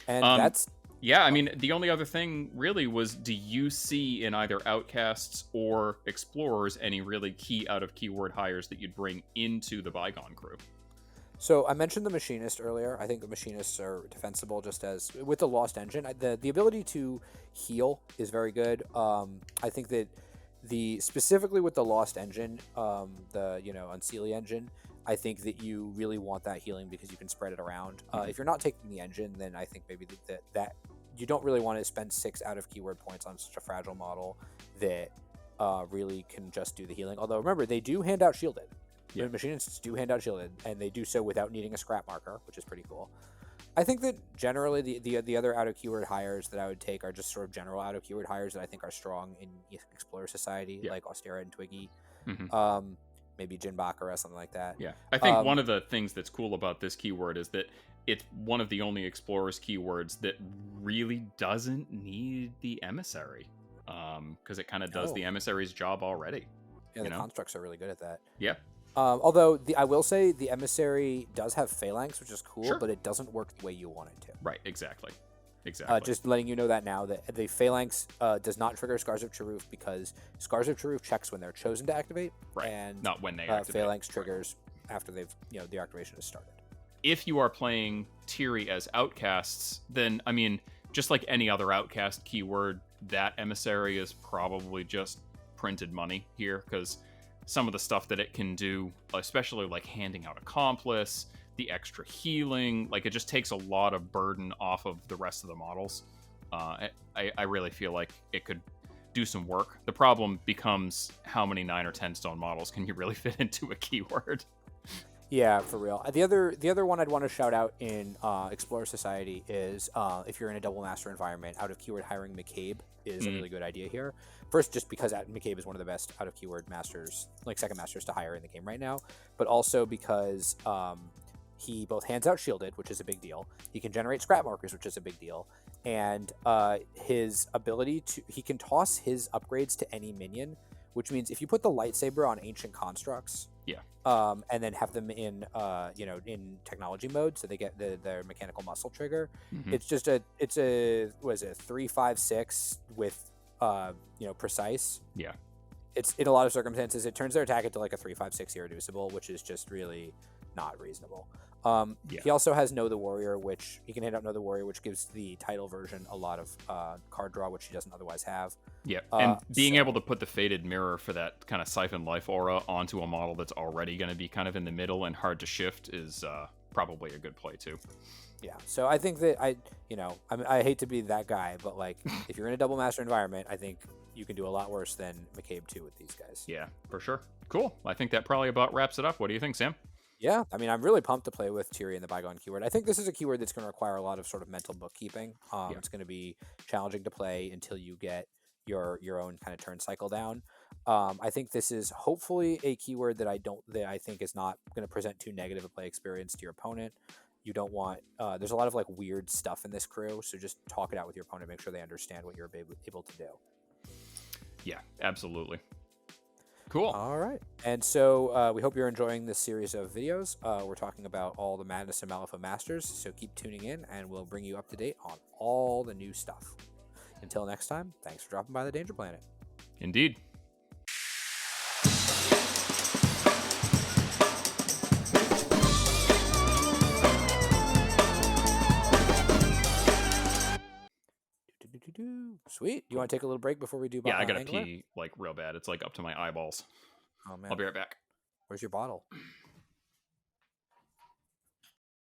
And that's... Yeah, I mean, the only other thing really was, do you see in either Outcasts or Explorers any really key out of keyword hires that you'd bring into the Bygone crew? So I mentioned the Machinist earlier. I think the Machinists are defensible just as with the Lost Engine. The ability to heal is very good. I think that specifically with the Lost Engine, the Unseelie engine, I think that you really want that healing because you can spread it around. If you're not taking the engine, then I think maybe that you don't really want to spend 6 out of keyword points on such a fragile model that really can just do the healing. Although remember, they do hand out shielded. Yeah. The Machinists do hand out shielded, and they do so without needing a scrap marker, which is pretty cool. I think that generally the other out of keyword hires that I would take are just sort of general out of keyword hires that I think are strong in Explorer Society, like Austera and Twiggy. Mm-hmm. Maybe Jinbak or something like that. Yeah, I think one of the things that's cool about this keyword is that it's one of the only Explorers keywords that really doesn't need the Emissary, because it kind of does the Emissary's job already. Yeah, the constructs are really good at that. Yeah. Although I will say the Emissary does have Phalanx, which is cool, but it doesn't work the way you want it to. Right, exactly. Just letting you know that now, that the Phalanx does not trigger Scars of Charuf because Scars of Charuf checks when they're chosen to activate, and not when they activate. Phalanx triggers after they've the activation has started. If you are playing Tiri as Outcasts, then I mean, just like any other Outcast keyword, that Emissary is probably just printed money here, because some of the stuff that it can do, especially like handing out Accomplice, the extra healing, like it just takes a lot of burden off of the rest of the models. I really feel like it could do some work. The problem becomes how many 9 or 10 stone models can you really fit into a keyword? Yeah, for real. The other one I'd want to shout out in Explorer Society is if you're in a double master environment, out of keyword hiring McCabe is a really good idea here. First, just because McCabe is one of the best out of keyword masters, like second masters to hire in the game right now, but also because he both hands out shielded, which is a big deal. He can generate scrap markers, which is a big deal. And his ability he can toss his upgrades to any minion, which means if you put the lightsaber on ancient constructs, and then have them in in technology mode, so they get their mechanical muscle trigger. It's just a 3-5-6 with precise. Yeah. It's in a lot of circumstances it turns their attack into like a 3-5-6 irreducible, which is just really not reasonable. He also has Know the Warrior, which he can hand out Know the Warrior, which gives the title version a lot of card draw, which he doesn't otherwise have. Yeah, and being able to put the Fated Mirror for that kind of Siphon Life aura onto a model that's already going to be kind of in the middle and hard to shift is probably a good play too. Yeah, so I think that I hate to be that guy, but like if you're in a double master environment, I think you can do a lot worse than McCabe 2 with these guys. Yeah, for sure. Cool. I think that probably about wraps it up. What do you think, Sam? Yeah, I mean, I'm really pumped to play with Tiri and the Bygone keyword. I think this is a keyword that's going to require a lot of sort of mental bookkeeping. It's going to be challenging to play until you get your own kind of turn cycle down. I think this is hopefully a keyword that I think is not going to present too negative a play experience to your opponent. You don't want there's a lot of like weird stuff in this crew, so just talk it out with your opponent, make sure they understand what you're able to do. Yeah, absolutely. Cool. All right. And so we hope you're enjoying this series of videos. We're talking about all the Madness and Malifaux Masters, so keep tuning in and we'll bring you up to date on all the new stuff. Until next time, thanks for dropping by the Danger Planet. Indeed. Sweet. Do you want to take a little break before we do? Yeah, I gotta pee like real bad. It's like up to my eyeballs. Oh man. I'll be right back. Where's your bottle?